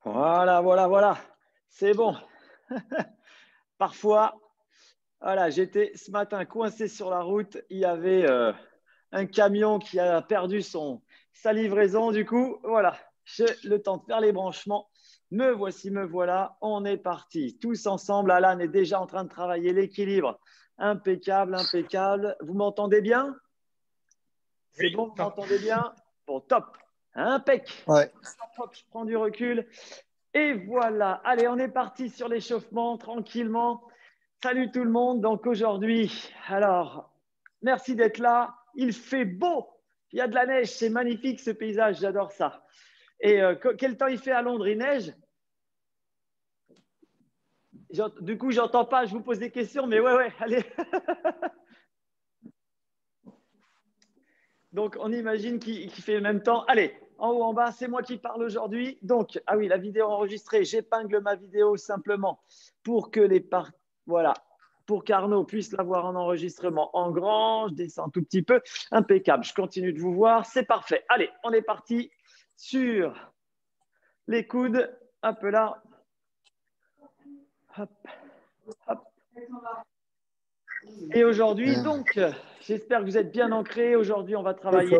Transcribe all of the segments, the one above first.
Voilà, voilà, voilà. C'est bon. Parfois, voilà, j'étais ce matin coincé sur la route. Il y avait un camion qui a perdu sa livraison. Du coup, voilà, j'ai le temps de faire les branchements. Me voici, me voilà. On est parti. Tous ensemble. Alan est déjà en train de travailler l'équilibre. Impeccable, impeccable. Vous m'entendez bien? C'est Oui, bon, vous top. m'entendez bien? Bon, top. Impec. Ouais. Hop, je prends du recul. Et voilà. Allez, on est parti sur l'échauffement tranquillement. Salut tout le monde. Donc aujourd'hui, alors, merci d'être là. Il fait beau. Il y a de la neige. C'est magnifique ce paysage. J'adore ça. Et quel temps il fait à Londres? Il neige? Du coup, j'entends pas. Je vous pose des questions, mais ouais, ouais. Allez. Donc, on imagine qu'il fait le même temps. Allez, en haut, en bas, c'est moi qui parle aujourd'hui. Donc, ah oui, la vidéo enregistrée, j'épingle ma vidéo simplement pour que voilà, pour qu'Arnaud puisse la voir en enregistrement en grand. Je descends un tout petit peu. Impeccable. Je continue de vous voir. C'est parfait. Allez, on est parti sur les coudes. Hop là. Hop, hop. Et aujourd'hui, donc, j'espère que vous êtes bien ancrés. Aujourd'hui, on va travailler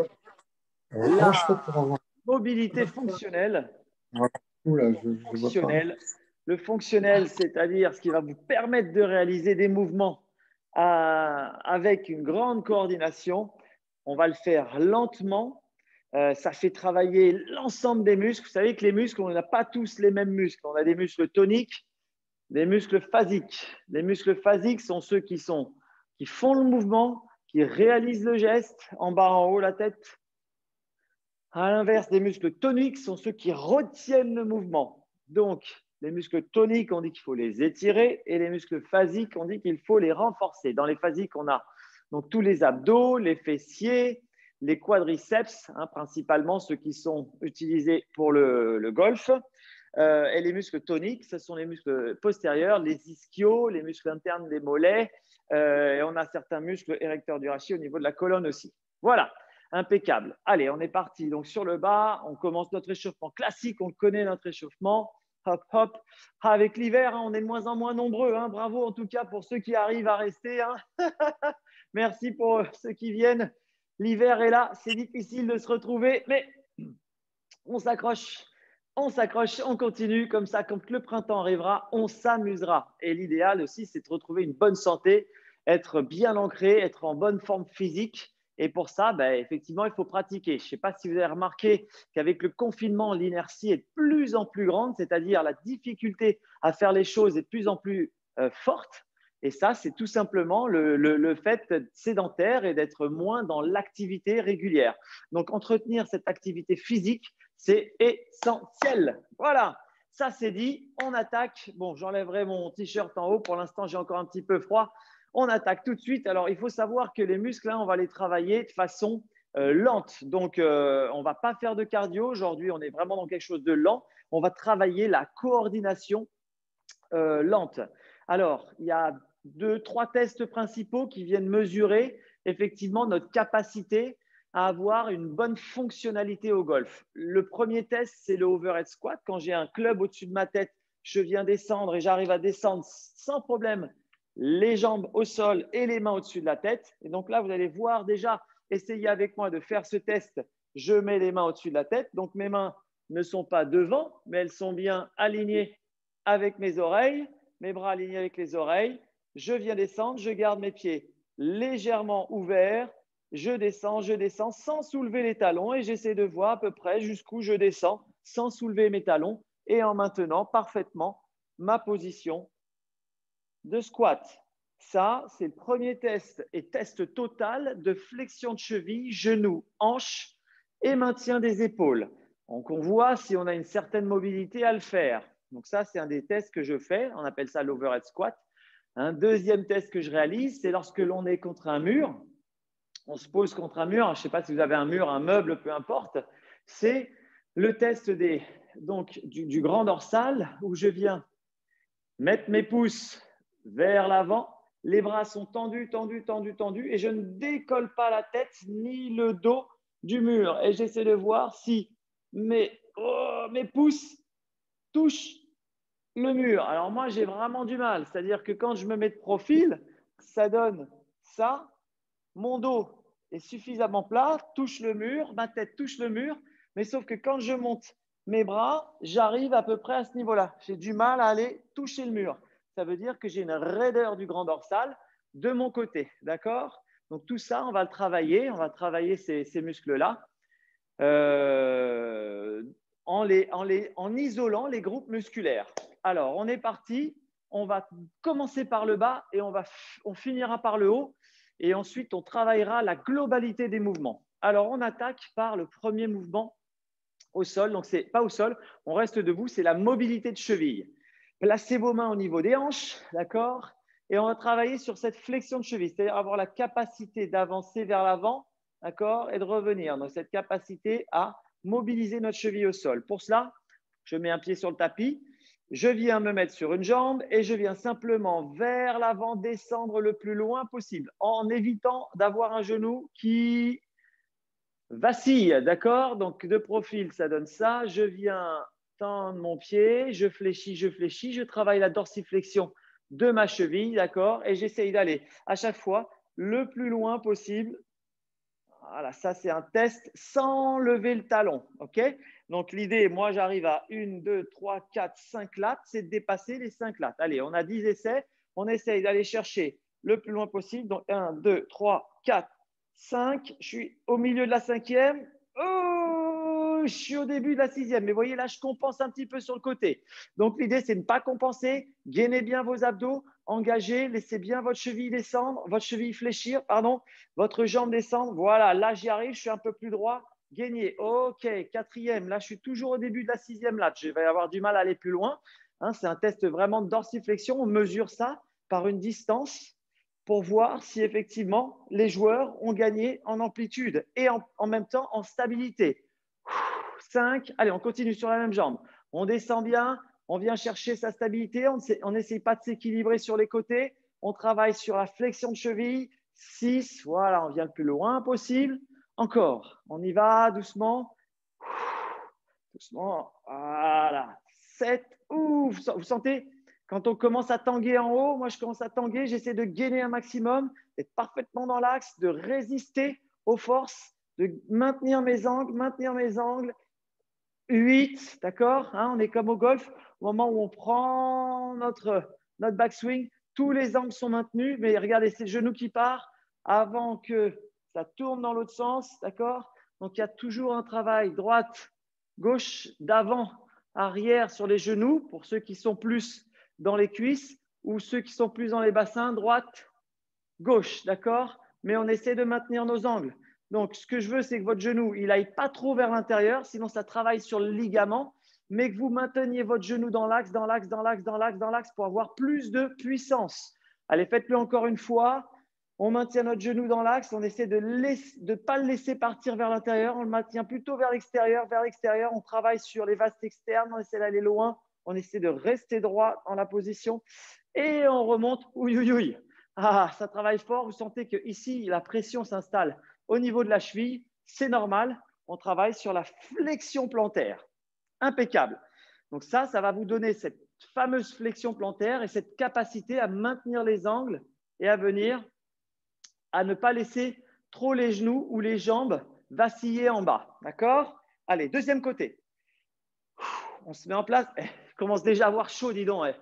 Comment je la fais pour avoir… mobilité fonctionnelle. Voilà. Oula, je vois pas. Fonctionnel. Le fonctionnel, c'est-à-dire ce qui va vous permettre de réaliser des mouvements avec une grande coordination. On va le faire lentement. Ça fait travailler l'ensemble des muscles. Vous savez que les muscles, on n'a pas tous les mêmes muscles. On a des muscles toniques, des muscles phasiques. Les muscles phasiques sont ceux qui font le mouvement, qui réalisent le geste, en bas, en haut, la tête. À l'inverse, les muscles toniques sont ceux qui retiennent le mouvement. Donc, les muscles toniques, on dit qu'il faut les étirer et les muscles phasiques, on dit qu'il faut les renforcer. Dans les phasiques, on a donc tous les abdos, les fessiers, les quadriceps, principalement ceux qui sont utilisés pour le golf. Et les muscles toniques, ce sont les muscles postérieurs, les ischios, les muscles internes des mollets. Et on a certains muscles érecteurs du rachis au niveau de la colonne aussi. Voilà. Impeccable. Allez, on est parti. Donc, sur le bas, on commence notre échauffement classique. On connaît notre échauffement. Hop, hop. Avec l'hiver, on est de moins en moins nombreux. Bravo en tout cas pour ceux qui arrivent à rester. Merci pour ceux qui viennent. L'hiver est là. C'est difficile de se retrouver, mais on s'accroche. On s'accroche, on continue. Comme ça, quand le printemps arrivera, on s'amusera. Et l'idéal aussi, c'est de retrouver une bonne santé, être bien ancré, être en bonne forme physique. Et pour ça, effectivement, il faut pratiquer. Je ne sais pas si vous avez remarqué qu'avec le confinement, l'inertie est de plus en plus grande, c'est-à-dire la difficulté à faire les choses est de plus en plus forte. Et ça, c'est tout simplement le fait d'être sédentaire et d'être moins dans l'activité régulière. Donc, entretenir cette activité physique, c'est essentiel. Voilà, ça c'est dit. On attaque. Bon, j'enlèverai mon t-shirt en haut. Pour l'instant, j'ai encore un petit peu froid. On attaque tout de suite. Alors, il faut savoir que les muscles, on va les travailler de façon lente. Donc, on ne va pas faire de cardio. Aujourd'hui, on est vraiment dans quelque chose de lent. On va travailler la coordination lente. Alors, il y a 2-3 tests principaux qui viennent mesurer effectivement notre capacité à avoir une bonne fonctionnalité au golf. Le premier test, c'est le overhead squat. Quand j'ai un club au-dessus de ma tête, je viens descendre et j'arrive à descendre sans problème les jambes au sol et les mains au-dessus de la tête. Et donc là, vous allez voir déjà, essayer avec moi de faire ce test. Je mets les mains au-dessus de la tête. Donc mes mains ne sont pas devant, mais elles sont bien alignées avec mes oreilles, mes bras alignés avec les oreilles. Je viens descendre, je garde mes pieds légèrement ouverts. Je descends sans soulever les talons et j'essaie de voir à peu près jusqu'où je descends sans soulever mes talons et en maintenant parfaitement ma position de squat. Ça, c'est le premier test et test total de flexion de cheville, genou, hanche et maintien des épaules. Donc, on voit si on a une certaine mobilité à le faire. Donc, ça, c'est un des tests que je fais. On appelle ça l'overhead squat. Un deuxième test que je réalise, c'est lorsque l'on est contre un mur. On se pose contre un mur. Je ne sais pas si vous avez un mur, un meuble, peu importe. C'est le test du grand dorsal où je viens mettre mes pouces vers l'avant. Les bras sont tendus, tendus, tendus, tendus et je ne décolle pas la tête ni le dos du mur. Et j'essaie de voir si mes pouces touche le mur. Alors moi, j'ai vraiment du mal. C'est-à-dire que quand je me mets de profil, ça donne ça. Mon dos est suffisamment plat, touche le mur, ma tête touche le mur. Mais sauf que quand je monte mes bras, j'arrive à peu près à ce niveau-là. J'ai du mal à aller toucher le mur. Ça veut dire que j'ai une raideur du grand dorsal de mon côté. D'accord? Donc tout ça, on va le travailler. On va travailler ces muscles-là en isolant les groupes musculaires. Alors, on est parti. On va commencer par le bas et on finira par le haut. Et ensuite, on travaillera la globalité des mouvements. Alors, on attaque par le premier mouvement au sol. Donc, c'est pas au sol, on reste debout, c'est la mobilité de cheville. Placez vos mains au niveau des hanches, d'accord? Et on va travailler sur cette flexion de cheville, c'est-à-dire avoir la capacité d'avancer vers l'avant, d'accord? Et de revenir. Donc, cette capacité à mobiliser notre cheville au sol. Pour cela, je mets un pied sur le tapis, je viens me mettre sur une jambe et je viens simplement vers l'avant descendre le plus loin possible en évitant d'avoir un genou qui vacille, d'accord? Donc, de profil, ça donne ça. Je viens tendre mon pied, je fléchis, je travaille la dorsiflexion de ma cheville, d'accord? Et j'essaye d'aller à chaque fois le plus loin possible. Voilà, ça, c'est un test sans lever le talon, ok? Donc, l'idée, moi, j'arrive à 1, 2, 3, 4, 5 lattes, c'est de dépasser les 5 lattes. Allez, on a 10 essais. On essaye d'aller chercher le plus loin possible. Donc, 1, 2, 3, 4, 5. Je suis au milieu de la cinquième. Oh, je suis au début de la sixième. Mais vous voyez, là, je compense un petit peu sur le côté. Donc, l'idée, c'est de ne pas compenser. Gainez bien vos abdos, engagez, laissez bien votre cheville descendre, votre cheville fléchir, pardon, votre jambe descendre. Voilà, là, j'y arrive, je suis un peu plus droit. Gainé. OK, quatrième. Là, je suis toujours au début de la sixième latte. Je vais avoir du mal à aller plus loin. Hein, c'est un test vraiment de dorsiflexion. On mesure ça par une distance pour voir si effectivement les joueurs ont gagné en amplitude et en même temps en stabilité. 5. Allez, on continue sur la même jambe. On descend bien. On vient chercher sa stabilité. On n'essaye pas de s'équilibrer sur les côtés. On travaille sur la flexion de cheville. 6. Voilà, on vient le plus loin possible. Encore, on y va doucement. Doucement, voilà. 7. Vous sentez, quand on commence à tanguer en haut, moi je commence à tanguer, j'essaie de gainer un maximum, d'être parfaitement dans l'axe, de résister aux forces, de maintenir mes angles. 8, d'accord, hein, on est comme au golf, au moment où on prend notre backswing, tous les angles sont maintenus, mais regardez, c'est le genou qui part avant que ça tourne dans l'autre sens, d'accord? Donc, il y a toujours un travail droite, gauche, d'avant, arrière sur les genoux, pour ceux qui sont plus dans les cuisses ou ceux qui sont plus dans les bassins, droite, gauche, d'accord? Mais on essaie de maintenir nos angles. Donc, ce que je veux, c'est que votre genou, il n'aille pas trop vers l'intérieur, sinon ça travaille sur le ligament, mais que vous mainteniez votre genou dans l'axe pour avoir plus de puissance. Allez, faites-le encore une fois. On maintient notre genou dans l'axe, on essaie de ne pas le laisser partir vers l'intérieur, on le maintient plutôt vers l'extérieur, on travaille sur les vastes externes, on essaie d'aller loin, on essaie de rester droit dans la position et on remonte. Oui. Ah, ça travaille fort. Vous sentez que ici, la pression s'installe au niveau de la cheville. C'est normal. On travaille sur la flexion plantaire. Impeccable. Donc ça va vous donner cette fameuse flexion plantaire et cette capacité à maintenir les angles et à venir à ne pas laisser trop les genoux ou les jambes vaciller en bas. D'accord? Allez, deuxième côté. On se met en place. Je commence déjà à avoir chaud, dis donc.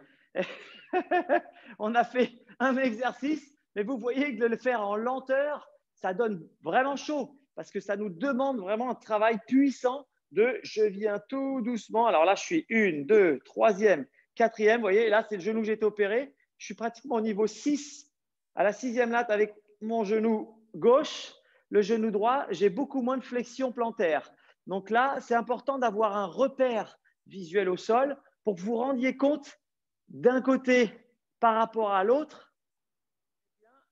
On a fait un exercice, mais vous voyez que de le faire en lenteur, ça donne vraiment chaud parce que ça nous demande vraiment un travail puissant de je viens tout doucement. Alors là, je suis 1, 2, 3e, 4e. Vous voyez, là, c'est le genou que j'ai été opéré. Je suis pratiquement au niveau 6 à la 6e latte avec mon genou gauche. Le genou droit, j'ai beaucoup moins de flexion plantaire. Donc là, c'est important d'avoir un repère visuel au sol pour que vous rendiez compte d'un côté par rapport à l'autre,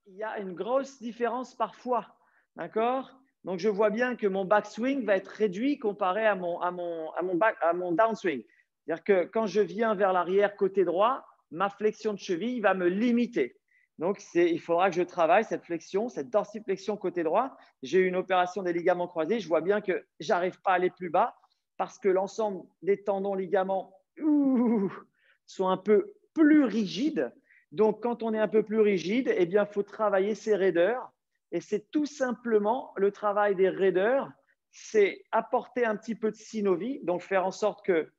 il y a une grosse différence parfois. D'accord? Donc, je vois bien que mon backswing va être réduit comparé à mon downswing. C'est-à-dire que quand je viens vers l'arrière côté droit, ma flexion de cheville va me limiter. Donc, il faudra que je travaille cette flexion, cette dorsiflexion côté droit. J'ai eu une opération des ligaments croisés. Je vois bien que je n'arrive pas à aller plus bas parce que l'ensemble des tendons, ligaments sont un peu plus rigides. Donc, quand on est un peu plus rigide, eh bien, il faut travailler ses raideurs. Et c'est tout simplement le travail des raideurs, c'est apporter un petit peu de synovie, donc faire en sorte que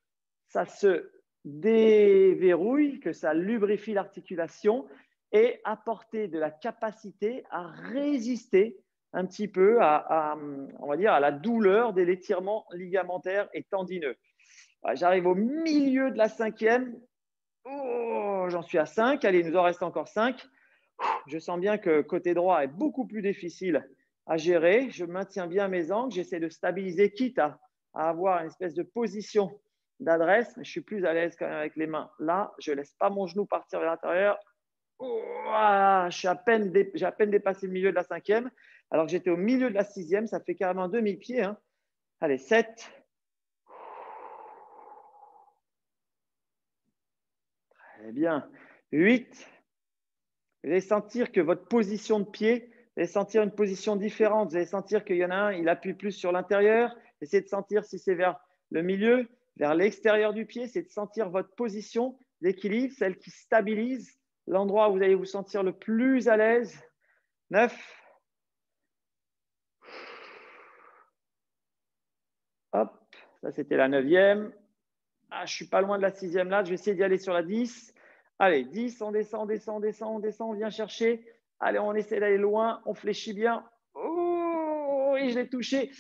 ça se déverrouille, que ça lubrifie l'articulation et apporter de la capacité à résister un petit peu on va dire, à la douleur de l'étirement ligamentaire et tendineux. J'arrive au milieu de la cinquième. Oh, j'en suis à 5. Allez, il nous en reste encore 5. Je sens bien que côté droit est beaucoup plus difficile à gérer. Je maintiens bien mes angles. J'essaie de stabiliser, quitte à avoir une espèce de position d'adresse. Mais je suis plus à l'aise quand même avec les mains. Là, je ne laisse pas mon genou partir vers l'intérieur. J'ai à peine dépassé le milieu de la cinquième. Alors que j'étais au milieu de la sixième. Ça fait carrément un demi-pied. Hein. Allez, 7. Très bien. 8. Vous allez sentir que votre position de pied, vous allez sentir une position différente. Vous allez sentir qu'il y en a un, il appuie plus sur l'intérieur. Essayez de sentir si c'est vers le milieu, vers l'extérieur du pied. C'est de sentir votre position d'équilibre, celle qui stabilise l'endroit où vous allez vous sentir le plus à l'aise. 9. Hop, ça c'était la 9e. Je ne suis pas loin de la 6e là. Je vais essayer d'y aller sur la 10. Allez, 10, on descend, on descend, on descend, on descend, on vient chercher. Allez, on essaie d'aller loin, on fléchit bien. Oh, et je l'ai touché.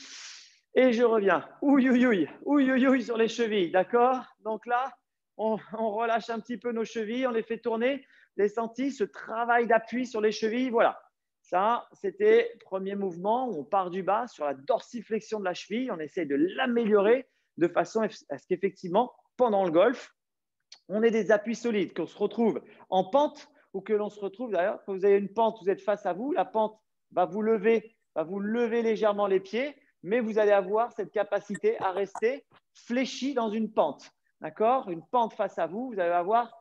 Et je reviens. Ouïe, ouïe, ouïe, ouïe, ouïe, ouïe sur les chevilles, d'accord? Donc là, on relâche un petit peu nos chevilles, on les fait tourner. Vous avez senti ce travail d'appui sur les chevilles, voilà. Ça, c'était le premier mouvement. On part du bas sur la dorsiflexion de la cheville. On essaie de l'améliorer de façon à ce qu'effectivement, pendant le golf, on ait des appuis solides, qu'on se retrouve en pente ou que l'on se retrouve d'ailleurs, quand vous avez une pente, vous êtes face à vous, la pente va vous lever légèrement les pieds, mais vous allez avoir cette capacité à rester fléchi dans une pente. D'accord? Une pente face à vous, vous allez avoir,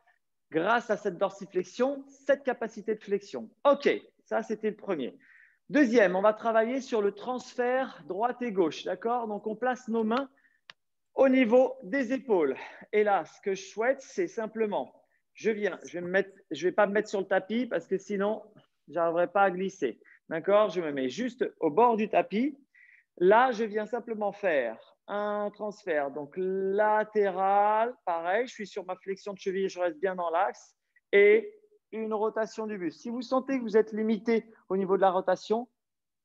grâce à cette dorsiflexion, cette capacité de flexion. OK, ça c'était le premier. Deuxième, on va travailler sur le transfert droite et gauche. D'accord? Donc on place nos mains au niveau des épaules. Et là, ce que je souhaite, c'est simplement, je vais pas me mettre sur le tapis parce que sinon, je n'arriverai pas à glisser. D'accord? Je me mets juste au bord du tapis. Là, je viens simplement faire un transfert. Donc, latéral, pareil, je suis sur ma flexion de cheville, je reste bien dans l'axe. Et une rotation du buste. Si vous sentez que vous êtes limité au niveau de la rotation,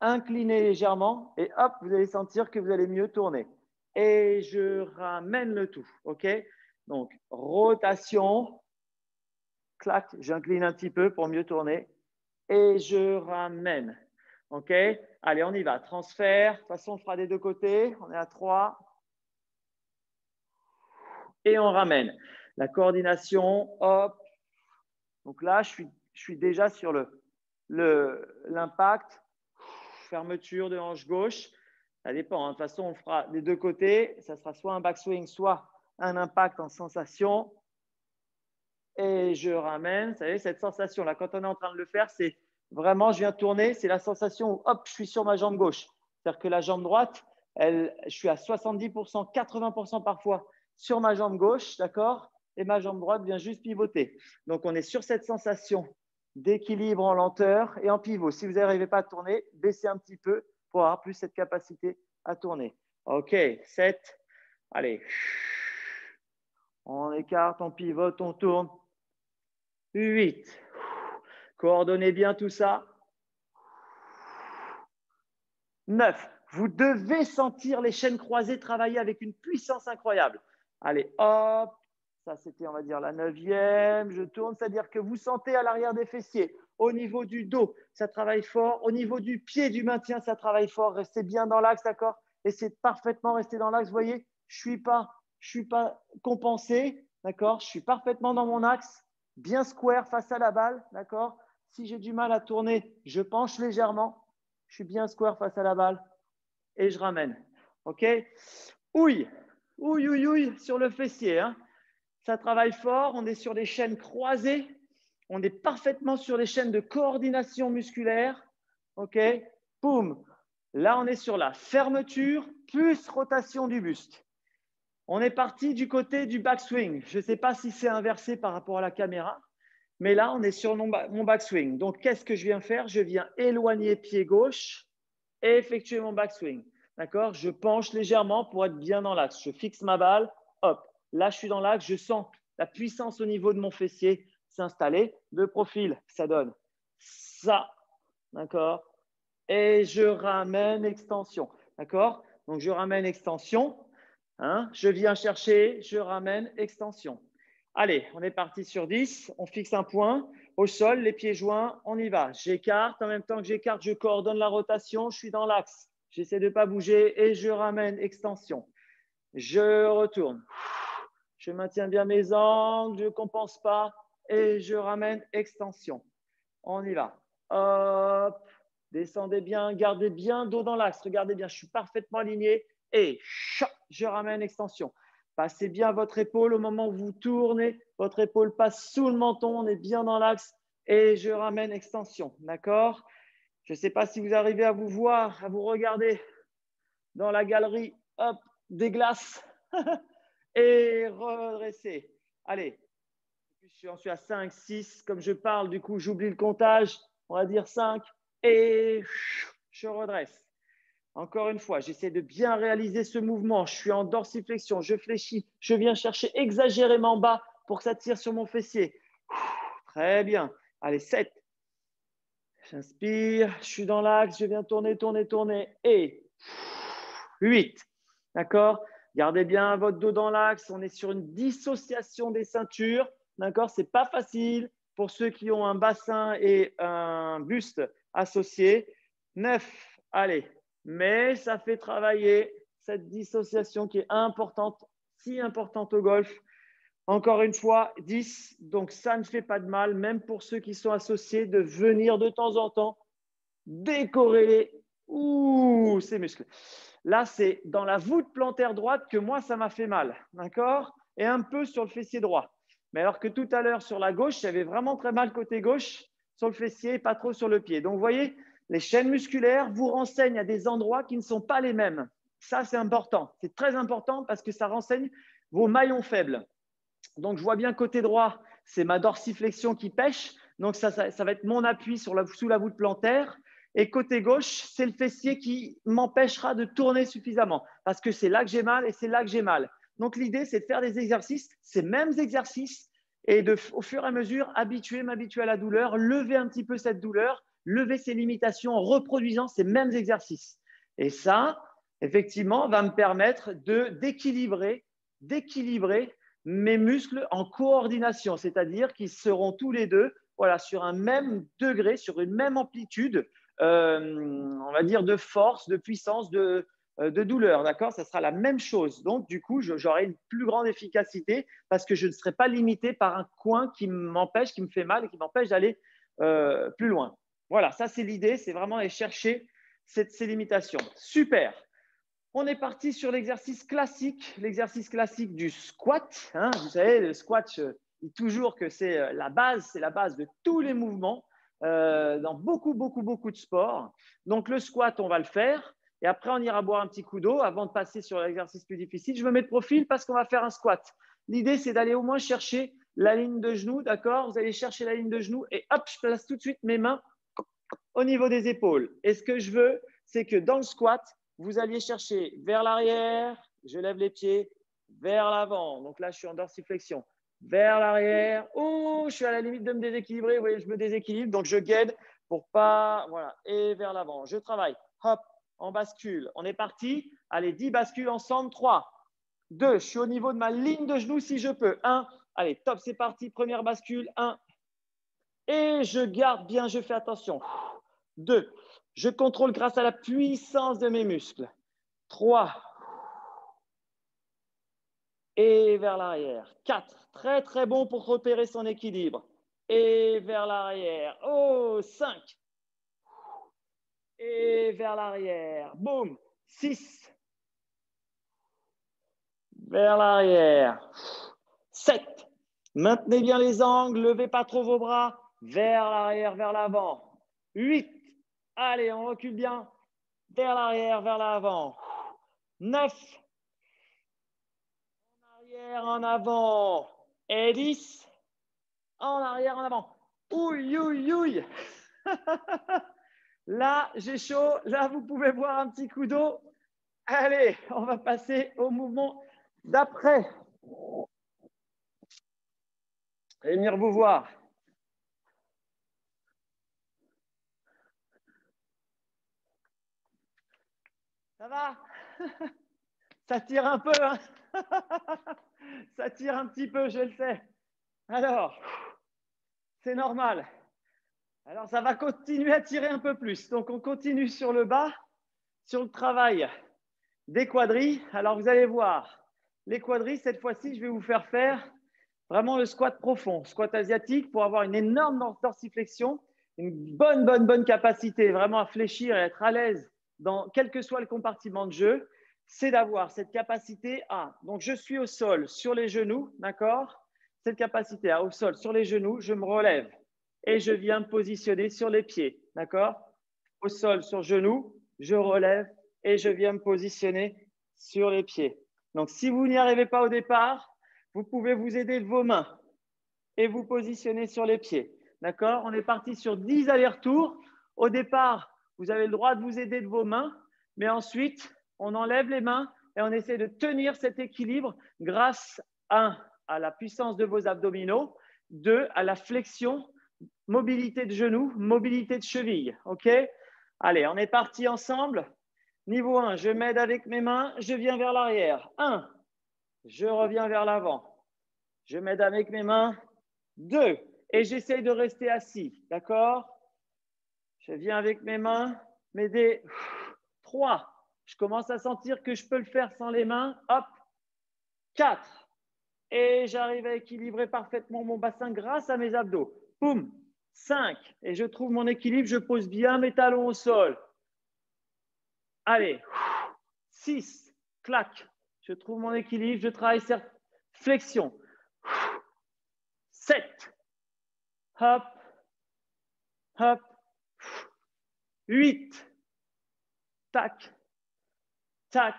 inclinez légèrement et hop, vous allez sentir que vous allez mieux tourner. Et je ramène le tout. OK? Donc, rotation, clac, j'incline un petit peu pour mieux tourner. Et je ramène. OK? Allez, on y va. Transfert. De toute façon, on fera des deux côtés. On est à 3. Et on ramène. La coordination, hop. Donc là, je suis déjà sur l'impact. Fermeture de hanche gauche. Ça dépend. De toute façon, on fera des deux côtés. Ça sera soit un backswing, soit un impact en sensation. Et je ramène. Vous savez, cette sensation-là, quand on est en train de le faire, c'est vraiment, je viens tourner. C'est la sensation où, hop, je suis sur ma jambe gauche. C'est-à-dire que la jambe droite, je suis à 70%, 80% parfois sur ma jambe gauche, d'accord? Et ma jambe droite vient juste pivoter. Donc, on est sur cette sensation d'équilibre en lenteur et en pivot. Si vous n'arrivez pas à tourner, baissez un petit peu pour avoir plus cette capacité à tourner. OK, 7. Allez. On écarte, on pivote, on tourne. 8. Coordonnez bien tout ça. 9. Vous devez sentir les chaînes croisées travailler avec une puissance incroyable. Allez, hop. Ça, c'était, on va dire, la 9e. Je tourne, c'est-à-dire que vous sentez à l'arrière des fessiers. Au niveau du dos, ça travaille fort. Au niveau du pied du maintien, ça travaille fort. Restez bien dans l'axe, d'accord? Essayez de parfaitement rester dans l'axe. Vous voyez, je ne suis pas compensé, d'accord? Je suis parfaitement dans mon axe, bien square face à la balle, d'accord? Si j'ai du mal à tourner, je penche légèrement. Je suis bien square face à la balle et je ramène. OK? Ouille, ouille, ouille, ouille sur le fessier. Hein? Ça travaille fort. On est sur des chaînes croisées. On est parfaitement sur les chaînes de coordination musculaire. OK? Boum. Là, on est sur la fermeture plus rotation du buste. On est parti du côté du backswing. Je ne sais pas si c'est inversé par rapport à la caméra, mais là, on est sur mon backswing. Donc, qu'est-ce que je viens faire? Je viens éloigner pied gauche et effectuer mon backswing. D'accord? Je penche légèrement pour être bien dans l'axe. Je fixe ma balle. Hop. Là, je suis dans l'axe. Je sens la puissance au niveau de mon fessier s'installer. De profil, ça donne ça. D'accord? Et je ramène extension. D'accord? Donc, je ramène extension. Hein? Je viens chercher, je ramène extension. Allez, on est parti sur 10. On fixe un point au sol, les pieds joints. On y va. J'écarte. En même temps que j'écarte, je coordonne la rotation. Je suis dans l'axe. J'essaie de ne pas bouger et je ramène extension. Je retourne. Je maintiens bien mes angles. Je ne compense pas et je ramène extension. On y va. Hop. Descendez bien. Gardez bien dos dans l'axe. Regardez bien. Je suis parfaitement aligné. Et je ramène extension. Passez bien votre épaule au moment où vous tournez. Votre épaule passe sous le menton. On est bien dans l'axe. Et je ramène extension. D'accord? Je ne sais pas si vous arrivez à vous voir, à vous regarder dans la galerie. Hop, des glaces. Et redresser. Allez. Je suis à 5, 6. Comme je parle, du coup, j'oublie le comptage. On va dire 5. Et je redresse. Encore une fois, j'essaie de bien réaliser ce mouvement. Je suis en dorsiflexion, je fléchis, je viens chercher exagérément bas pour que ça tire sur mon fessier. Très bien. Allez, 7. J'inspire, je suis dans l'axe, je viens tourner, tourner, tourner. Et 8. D'accord? Gardez bien votre dos dans l'axe. On est sur une dissociation des ceintures. D'accord? Ce n'est pas facile pour ceux qui ont un bassin et un buste associés. 9. Allez. Mais ça fait travailler cette dissociation qui est importante, si importante au golf. Encore une fois, 10. Donc, ça ne fait pas de mal, même pour ceux qui sont associés, de venir de temps en temps décorréler ces muscles. Là, c'est dans la voûte plantaire droite que moi, ça m'a fait mal. D'accord? Et un peu sur le fessier droit. Mais alors que tout à l'heure, sur la gauche, j'avais vraiment très mal côté gauche sur le fessier et pas trop sur le pied. Donc, vous voyez, les chaînes musculaires vous renseignent à des endroits qui ne sont pas les mêmes. Ça, c'est important. C'est très important parce que ça renseigne vos maillons faibles. Donc, je vois bien côté droit, c'est ma dorsiflexion qui pêche. Donc, ça va être mon appui sous la voûte plantaire. Et côté gauche, c'est le fessier qui m'empêchera de tourner suffisamment parce que c'est là que j'ai mal et c'est là que j'ai mal. Donc, l'idée, c'est de faire des exercices, ces mêmes exercices, et au fur et à mesure, m'habituer à la douleur, lever un petit peu cette douleur, lever ses limitations en reproduisant ces mêmes exercices. Et ça, effectivement, va me permettre d'équilibrer mes muscles en coordination, c'est-à-dire qu'ils seront tous les deux sur un même degré, sur une même amplitude, on va dire de force, de puissance, de douleur. D'accord? Ça sera la même chose. Donc, du coup, j'aurai une plus grande efficacité parce que je ne serai pas limité par un coin qui m'empêche, qui me fait mal et qui m'empêche d'aller plus loin. Voilà, ça, c'est l'idée. C'est vraiment aller chercher ces limitations. Super. On est parti sur l'exercice classique du squat. Hein. Vous savez, le squat, je dis toujours que c'est la base de tous les mouvements dans beaucoup de sports. Donc, le squat, on va le faire. Et après, on ira boire un petit coup d'eau avant de passer sur l'exercice plus difficile. Je me mets de profil parce qu'on va faire un squat. L'idée, c'est d'aller au moins chercher la ligne de genou. D'accord? Vous allez chercher la ligne de genou et hop, je place tout de suite mes mains au niveau des épaules. Et ce que je veux, c'est que dans le squat, vous alliez chercher vers l'arrière, je lève les pieds, vers l'avant. Donc là, je suis en dorsiflexion. Vers l'arrière. Oh, je suis à la limite de me déséquilibrer. Vous voyez, je me déséquilibre. Donc, je guide pour pas… Voilà. Et vers l'avant. Je travaille. Hop, en bascule. On est parti. Allez, 10 bascules ensemble. 3, 2. Je suis au niveau de ma ligne de genou si je peux. 1. Allez, top, c'est parti. Première bascule. 1. Et je garde bien, je fais attention. 2. Je contrôle grâce à la puissance de mes muscles. 3. Et vers l'arrière. 4. Très, très bon pour repérer son équilibre. Et vers l'arrière. Oh, 5. Et vers l'arrière. Boum. 6. Vers l'arrière. 7. Maintenez bien les angles. Levez pas trop vos bras. Vers l'arrière, vers l'avant. 8. Allez, on recule bien. Vers l'arrière, vers l'avant. 9. arrière, en avant. Et 10. En arrière, en avant. Ouille, ouille, ouille. Là, j'ai chaud. Là, vous pouvez boire un petit coup d'eau. Allez, on va passer au mouvement d'après. Et venir vous voir. Ça va? Ça tire un peu, hein? Ça tire un petit peu, je le sais. Alors, c'est normal. Alors, ça va continuer à tirer un peu plus. Donc, on continue sur le bas, sur le travail des quadris. Alors, vous allez voir, les quadris, cette fois-ci, je vais vous faire faire vraiment le squat profond, squat asiatique, pour avoir une énorme dorsiflexion, une bonne capacité vraiment à fléchir et être à l'aise dans quel que soit le compartiment de jeu. C'est d'avoir cette capacité à, donc je suis au sol sur les genoux, d'accord? Cette capacité à, au sol sur les genoux, je me relève et je viens me positionner sur les pieds, d'accord? Au sol sur genoux, je relève et je viens me positionner sur les pieds. Donc, si vous n'y arrivez pas au départ, vous pouvez vous aider de vos mains et vous positionner sur les pieds. D'accord? On est parti sur 10 allers-retours. Au départ, vous avez le droit de vous aider de vos mains, mais ensuite, on enlève les mains et on essaie de tenir cet équilibre grâce, 1, à la puissance de vos abdominaux, 2, à la flexion, mobilité de genoux, mobilité de cheville. OK? Allez, on est parti ensemble. Niveau 1, je m'aide avec mes mains, je viens vers l'arrière. 1, je reviens vers l'avant. Je m'aide avec mes mains. 2, et j'essaye de rester assis. D'accord? Je viens avec mes mains, m'aider. 3, je commence à sentir que je peux le faire sans les mains. Hop. 4, et j'arrive à équilibrer parfaitement mon bassin grâce à mes abdos. Boum. 5, et je trouve mon équilibre, je pose bien mes talons au sol. Allez. 6, clac. Je trouve mon équilibre, je travaille cette flexion. 7, hop, hop. 8, tac, tac,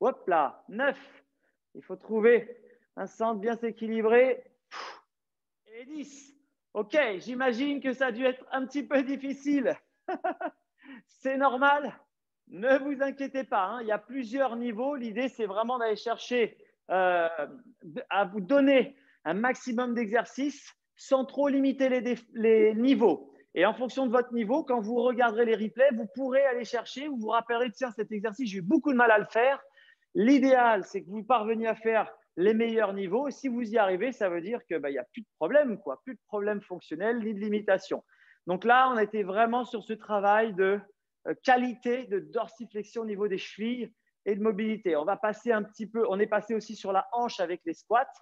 hop là. 9, il faut trouver un centre bien s'équilibrer. Et 10, ok, j'imagine que ça a dû être un petit peu difficile. C'est normal, ne vous inquiétez pas, hein. Il y a plusieurs niveaux. L'idée, c'est vraiment d'aller chercher à vous donner un maximum d'exercices sans trop limiter les niveaux. Et en fonction de votre niveau, quand vous regarderez les replays, vous pourrez aller chercher, vous vous rappellerez, tiens, cet exercice, j'ai eu beaucoup de mal à le faire. L'idéal, c'est que vous parveniez à faire les meilleurs niveaux. Et si vous y arrivez, ça veut dire qu'il n'y a plus de problème, quoi, plus de problème fonctionnel ni de limitation. Donc là, on était vraiment sur ce travail de qualité de dorsiflexion au niveau des chevilles et de mobilité. On va passer un petit peu, on est passé aussi sur la hanche avec les squats.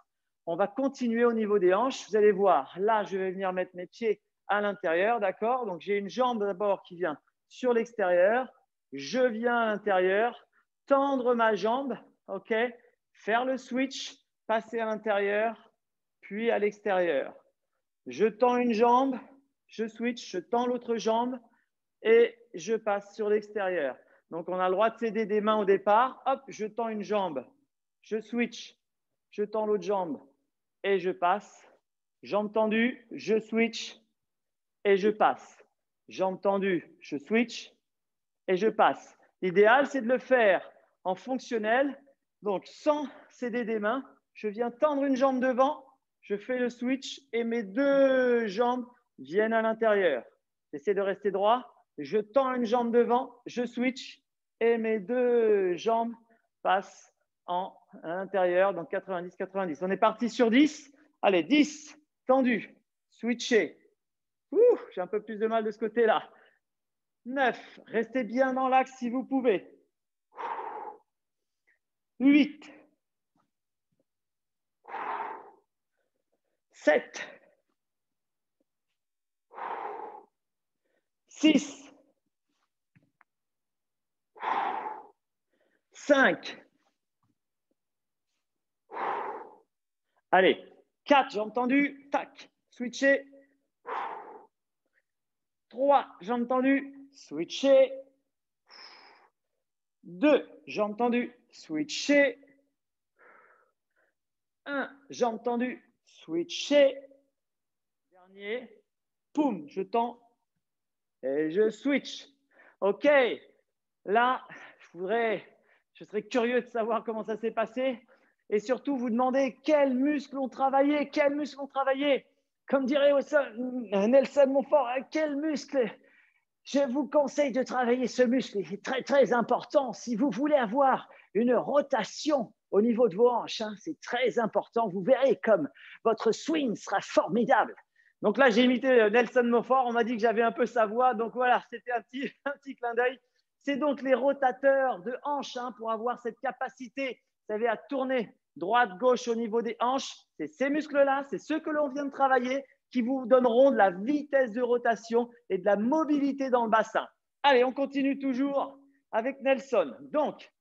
On va continuer au niveau des hanches. Vous allez voir, là, je vais venir mettre mes pieds à l'intérieur, d'accord? Donc, j'ai une jambe d'abord qui vient sur l'extérieur. Je viens à l'intérieur, tendre ma jambe, ok? Faire le switch, passer à l'intérieur, puis à l'extérieur. Je tends une jambe, je switch, je tends l'autre jambe et je passe sur l'extérieur. Donc, on a le droit de s'aider des mains au départ. Hop, je tends une jambe, je switch, je tends l'autre jambe et je passe. Jambe tendue, je switch et je passe. Jambe tendue, je switch et je passe. L'idéal, c'est de le faire en fonctionnel, donc sans s'aider des mains. Je viens tendre une jambe devant, je fais le switch et mes deux jambes viennent à l'intérieur. J'essaie de rester droit. Je tends une jambe devant, je switch et mes deux jambes passent à l'intérieur, donc 90-90. On est parti sur 10. Allez, 10, tendu, switché. J'ai un peu plus de mal de ce côté-là. 9, restez bien dans l'axe si vous pouvez. 8, 7, 6, 5, allez, 4, jambes tendues, tac, switcher. 3, jambes tendues, switcher. 2, jambes tendues, switcher. 1, jambe tendue, switcher. Dernier, poum, je tends et je switch. OK, là, je serais curieux de savoir comment ça s'est passé et surtout vous demander quels muscles ont travaillé, Comme dirait Nelson Montfort, quels muscles. Je vous conseille de travailler ce muscle, il est très très important. Si vous voulez avoir une rotation au niveau de vos hanches, hein, c'est très important. Vous verrez comme votre swing sera formidable. Donc là, j'ai imité Nelson Montfort. On m'a dit que j'avais un peu sa voix. Donc voilà, c'était un petit clin d'œil. C'est donc les rotateurs de hanches hein, pour avoir cette capacité, vous savez, à tourner droite-gauche au niveau des hanches. C'est ces muscles-là, c'est ceux que l'on vient de travailler qui vous donneront de la vitesse de rotation et de la mobilité dans le bassin. Allez, on continue toujours avec Nelson. Donc,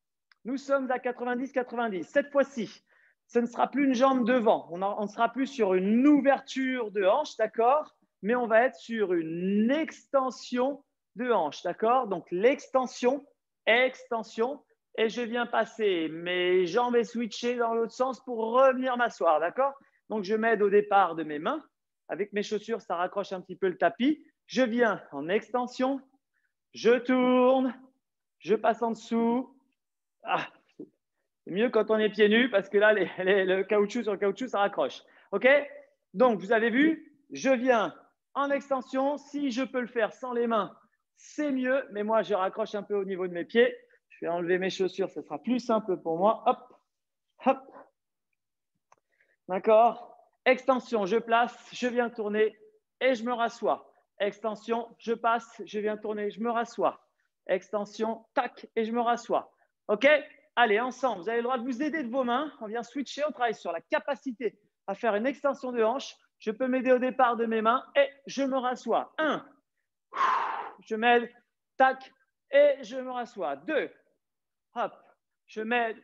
nous sommes à 90-90. Cette fois-ci, ce ne sera plus une jambe devant. On ne sera plus sur une ouverture de hanche, d'accord? Mais on va être sur une extension de hanche, d'accord? Donc, l'extension, extension. Et je viens passer mes jambes et switcher dans l'autre sens pour revenir m'asseoir, d'accord? Donc, je m'aide au départ de mes mains. Avec mes chaussures, ça raccroche un petit peu le tapis. Je viens en extension, je tourne, je passe en dessous. Ah, c'est mieux quand on est pieds nus parce que là, le caoutchouc sur le caoutchouc, ça raccroche. OK? Donc, vous avez vu, je viens en extension. Si je peux le faire sans les mains, c'est mieux. Mais moi, je raccroche un peu au niveau de mes pieds. Je vais enlever mes chaussures, ce sera plus simple pour moi. Hop, hop. D'accord? Extension, je place, je viens tourner et je me rassois. Extension, je passe, je viens tourner, je me rassois. Extension, tac, et je me rassois. OK? Allez, ensemble, vous avez le droit de vous aider de vos mains. On vient switcher, on travaille sur la capacité à faire une extension de hanche. Je peux m'aider au départ de mes mains et je me rassois. 1, je m'aide, tac, et je me rassois. 2, hop, je m'aide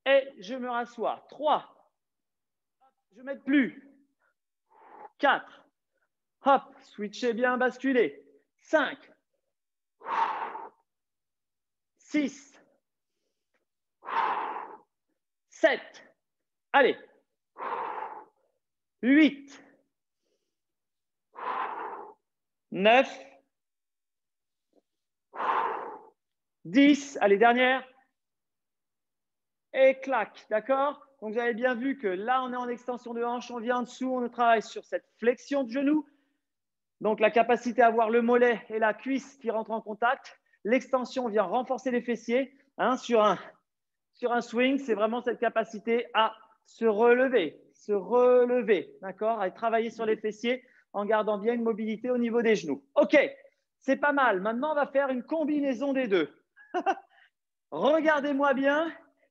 et je me rassois. 3, je ne m'aide plus. 4, hop, switchez bien, basculez. 5, 6, 7, allez, 8, 9, 10, allez, dernière, et clac, d'accord? Donc, vous avez bien vu que là, on est en extension de hanche, on vient en dessous, on travaille sur cette flexion de genou. Donc, la capacité à avoir le mollet et la cuisse qui rentrent en contact. L'extension vient renforcer les fessiers hein, sur un swing. C'est vraiment cette capacité à se relever, d'accord? À travailler sur les fessiers en gardant bien une mobilité au niveau des genoux. OK, c'est pas mal. Maintenant, on va faire une combinaison des deux. Regardez-moi bien.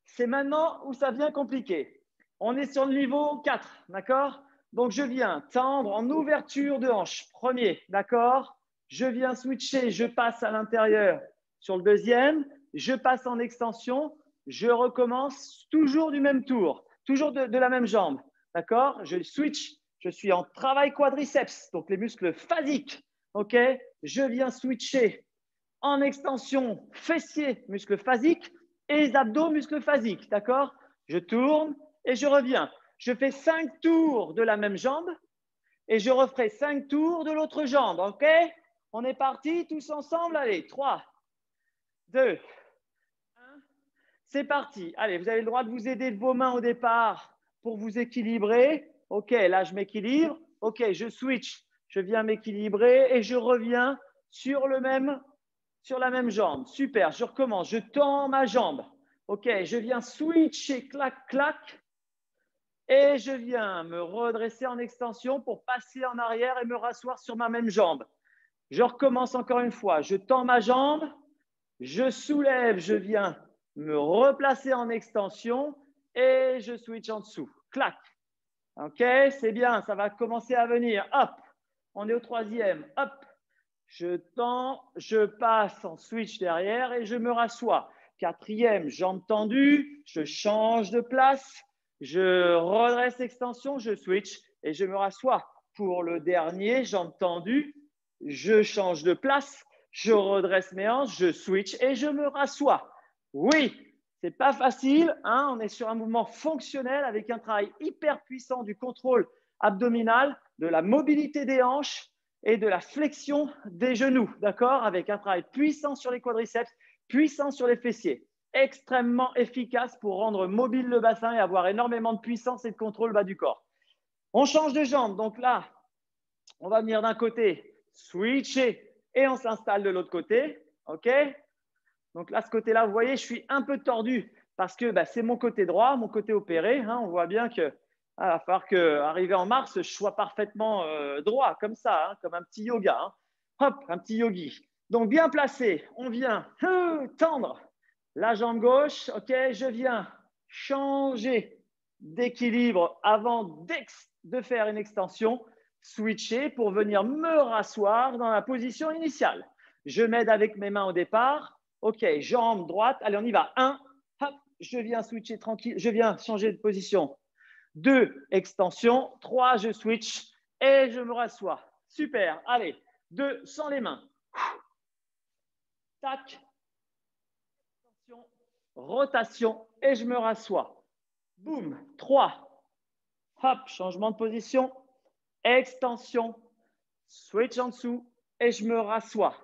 C'est maintenant où ça devient compliqué. On est sur le niveau 4, d'accord? Donc, je viens tendre en ouverture de hanche. Premier, d'accord? Je viens switcher, je passe à l'intérieur sur le deuxième. Je passe en extension. Je recommence toujours du même tour, toujours de la même jambe, d'accord? Je switch, je suis en travail quadriceps, donc les muscles phasiques, ok? Je viens switcher en extension fessier, muscle phasique, et les abdos, muscle phasique, d'accord? Je tourne et je reviens. Je fais 5 tours de la même jambe et je referai 5 tours de l'autre jambe, ok? On est parti tous ensemble, allez, 3, 2, 1, c'est parti. Allez, vous avez le droit de vous aider de vos mains au départ pour vous équilibrer. Ok, là, je m'équilibre. Ok, je switch, je viens m'équilibrer et je reviens sur la même jambe. Super, je recommence, je tends ma jambe. Ok, je viens switcher, clac, clac. Et je viens me redresser en extension pour passer en arrière et me rasseoir sur ma même jambe. Je recommence encore une fois. Je tends ma jambe, je soulève, je viens me replacer en extension et je switch en dessous. Clac. OK, c'est bien, ça va commencer à venir. Hop, on est au troisième. Hop, je tends, je passe en switch derrière et je me rassois. Quatrième, jambe tendue, je change de place, je redresse extension, je switch et je me rassois. Pour le dernier, jambe tendue, je change de place, je redresse mes hanches, je switch et je me rassois. Oui, C'est pas facile, hein, on est sur un mouvement fonctionnel avec un travail hyper puissant du contrôle abdominal, de la mobilité des hanches et de la flexion des genoux, d'accord? Avec un travail puissant sur les quadriceps, puissant sur les fessiers. Extrêmement efficace pour rendre mobile le bassin et avoir énormément de puissance et de contrôle bas du corps. On change de jambe, donc là, on va venir d'un côté, switcher et on s'installe de l'autre côté, ok? Donc là, ce côté-là, vous voyez, je suis un peu tordu parce que c'est mon côté droit, mon côté opéré. Hein, on voit bien qu'il va falloir qu'arrivé en mars, je sois parfaitement droit, comme ça, hein, comme un petit yoga. Hein. Hop, un petit yogi. Donc bien placé, on vient tendre la jambe gauche. Ok, je viens changer d'équilibre avant de faire une extension, switcher pour venir me rasseoir dans la position initiale. Je m'aide avec mes mains au départ. Ok, jambe droite. Allez, on y va. 1, hop, je viens switcher tranquille. Je viens changer de position. 2, extension. 3, je switch et je me rassois. Super. Allez, 2, sans les mains. Tac. Extension, rotation et je me rassois. Boum. 3. Hop, changement de position. Extension. Switch en dessous et je me rassois.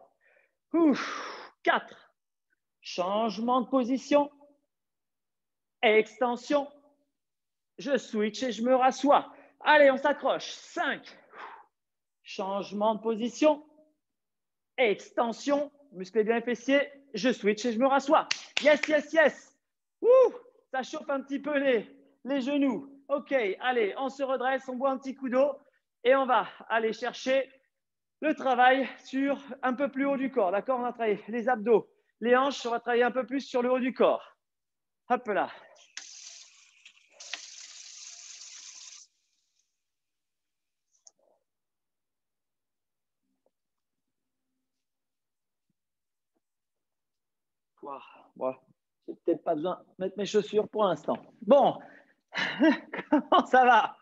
4. Changement de position, extension, je switch et je me rassois. Allez, on s'accroche. 5, changement de position, extension, musclez bien les fessiers, je switch et je me rassois. Yes, yes, yes. Ça chauffe un petit peu les genoux. Ok, allez, on se redresse, on boit un petit coup d'eau et on va aller chercher le travail sur un peu plus haut du corps. D'accord, on va travailler les abdos. Les hanches, on va travailler un peu plus sur le haut du corps. Hop là. Bon, j'ai peut-être pas besoin de mettre mes chaussures pour l'instant. Bon, comment ça va?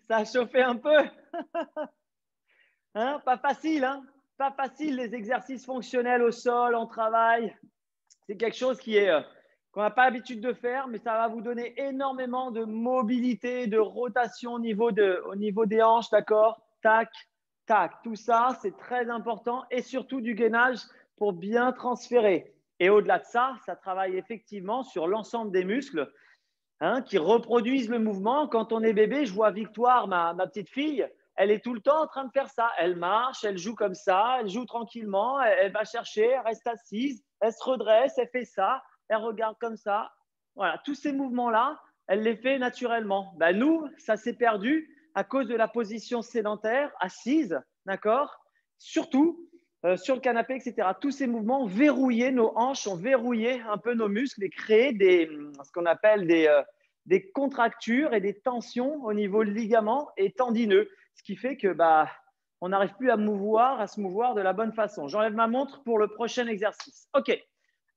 Ça a chauffé un peu? Hein, pas facile, hein? Pas facile les exercices fonctionnels au sol, en travail. C'est quelque chose qu'on n'a pas l'habitude de faire, mais ça va vous donner énormément de mobilité, de rotation au niveau des hanches, d'accord? Tac, tac. Tout ça, c'est très important et surtout du gainage pour bien transférer. Et au-delà de ça, ça travaille effectivement sur l'ensemble des muscles qui reproduisent le mouvement. Quand on est bébé, je vois Victoire, ma petite fille, elle est tout le temps en train de faire ça. Elle marche, elle joue comme ça, elle joue tranquillement, elle va chercher, elle reste assise, elle se redresse, elle fait ça, elle regarde comme ça. Voilà, tous ces mouvements-là, elle les fait naturellement. Nous, ça s'est perdu à cause de la position sédentaire, assise, d'accord? Surtout sur le canapé, etc. Tous ces mouvements ont verrouillé nos hanches, ont verrouillé un peu nos muscles et créé ce qu'on appelle des contractures et des tensions au niveau ligament et tendineux, ce qui fait que on n'arrive plus à se mouvoir de la bonne façon. J'enlève ma montre pour le prochain exercice. Ok,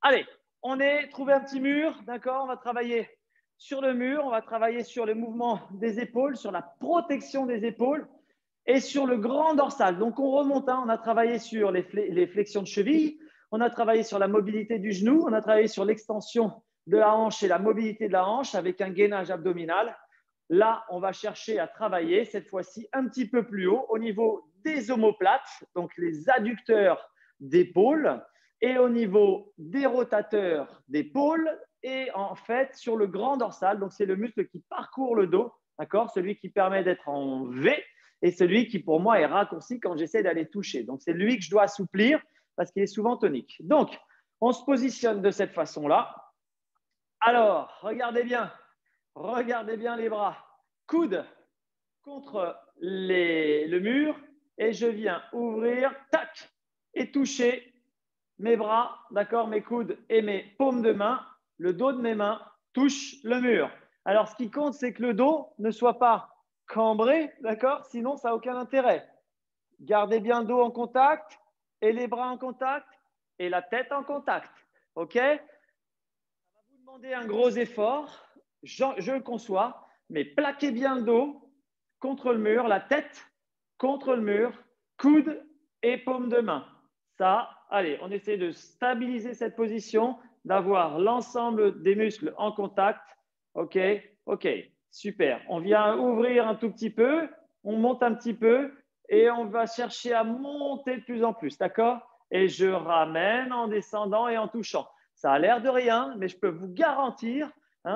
allez, on est trouvé un petit mur, d'accord? On va travailler sur le mur, on va travailler sur le mouvement des épaules, sur la protection des épaules et sur le grand dorsal. Donc, on remonte, on a travaillé sur les flexions de cheville, on a travaillé sur la mobilité du genou, on a travaillé sur l'extension de la hanche et la mobilité de la hanche avec un gainage abdominal. Là, on va chercher à travailler, cette fois-ci, un petit peu plus haut, au niveau des omoplates, donc les adducteurs d'épaule, et au niveau des rotateurs d'épaule, et en fait, sur le grand dorsal, donc c'est le muscle qui parcourt le dos, d'accord, celui qui permet d'être en V, et celui qui, pour moi, est raccourci quand j'essaie d'aller toucher. Donc, c'est lui que je dois assouplir parce qu'il est souvent tonique. Donc, on se positionne de cette façon-là. Alors, regardez bien les bras. Coude contre le mur et je viens ouvrir, tac, et toucher mes bras, d'accord, mes coudes et mes paumes de main. Le dos de mes mains touche le mur. Alors, ce qui compte, c'est que le dos ne soit pas cambré, d'accord? Sinon, ça n'a aucun intérêt. Gardez bien le dos en contact et les bras en contact et la tête en contact. OK? Ça va vous demander un gros effort, je le conçois, mais plaquez bien le dos contre le mur, la tête contre le mur, coude et paume de main. Ça, allez, on essaie de stabiliser cette position d'avoir l'ensemble des muscles en contact. OK, OK, super. On vient ouvrir un tout petit peu, on monte un petit peu et on va chercher à monter de plus en plus, d'accord? Et je ramène en descendant et en touchant. Ça a l'air de rien, mais je peux vous garantir,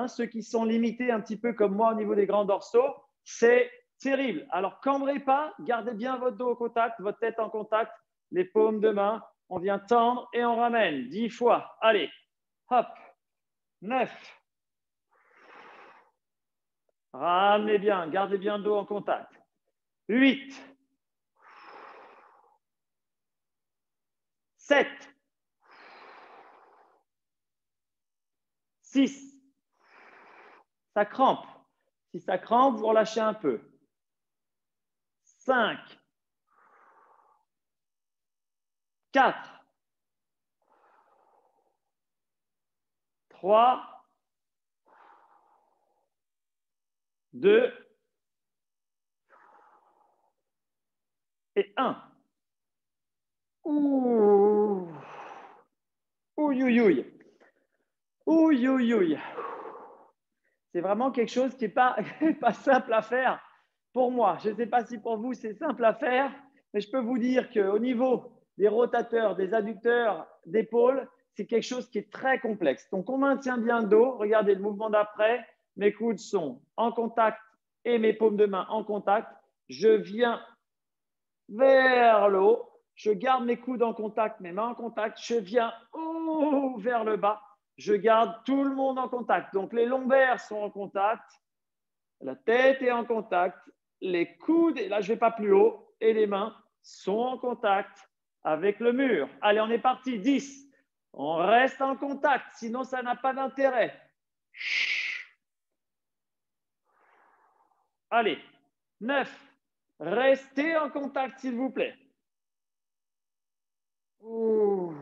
ceux qui sont limités un petit peu comme moi au niveau des grands dorsaux, c'est terrible. Alors, cambrez pas, gardez bien votre dos au contact, votre tête en contact, les paumes de main. On vient tendre et on ramène 10 fois. Allez, hop, 9. Ramenez bien, gardez bien le dos en contact. 8. 7. 6. Ça crampe. Si ça crampe, vous relâchez un peu. 5. 4. 3. 2. Et 1. Ouh. Ouille, ouille, ouille. Ouille, ouille, ouille. C'est vraiment quelque chose qui n'est pas simple à faire pour moi. Je ne sais pas si pour vous, c'est simple à faire, mais je peux vous dire qu'au niveau des rotateurs, des adducteurs, d'épaules, c'est quelque chose qui est très complexe. Donc, on maintient bien le dos. Regardez le mouvement d'après. Mes coudes sont en contact et mes paumes de main en contact. Je viens vers le haut. Je garde mes coudes en contact, mes mains en contact. Je viens vers le bas. Je garde tout le monde en contact. Donc, les lombaires sont en contact. La tête est en contact. Les coudes, et là, je ne vais pas plus haut. Et les mains sont en contact avec le mur. Allez, on est parti. 10. On reste en contact. Sinon, ça n'a pas d'intérêt. Allez. 9. Restez en contact, s'il vous plaît. Ouh.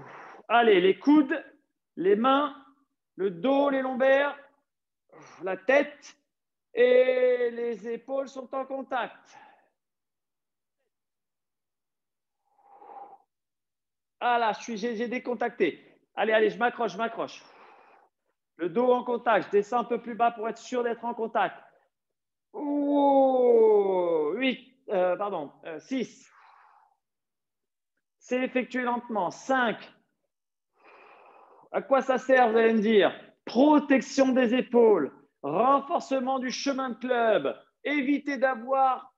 Allez, les coudes, les mains, le dos, les lombaires, la tête et les épaules sont en contact. Ah là, j'ai décontacté. Allez, allez, je m'accroche, je m'accroche. Le dos en contact, je descends un peu plus bas pour être sûr d'être en contact. Ouh, 6. C'est effectué lentement. 5. À quoi ça sert, vous allez me dire? Protection des épaules, renforcement du chemin de club, évitez d'avoir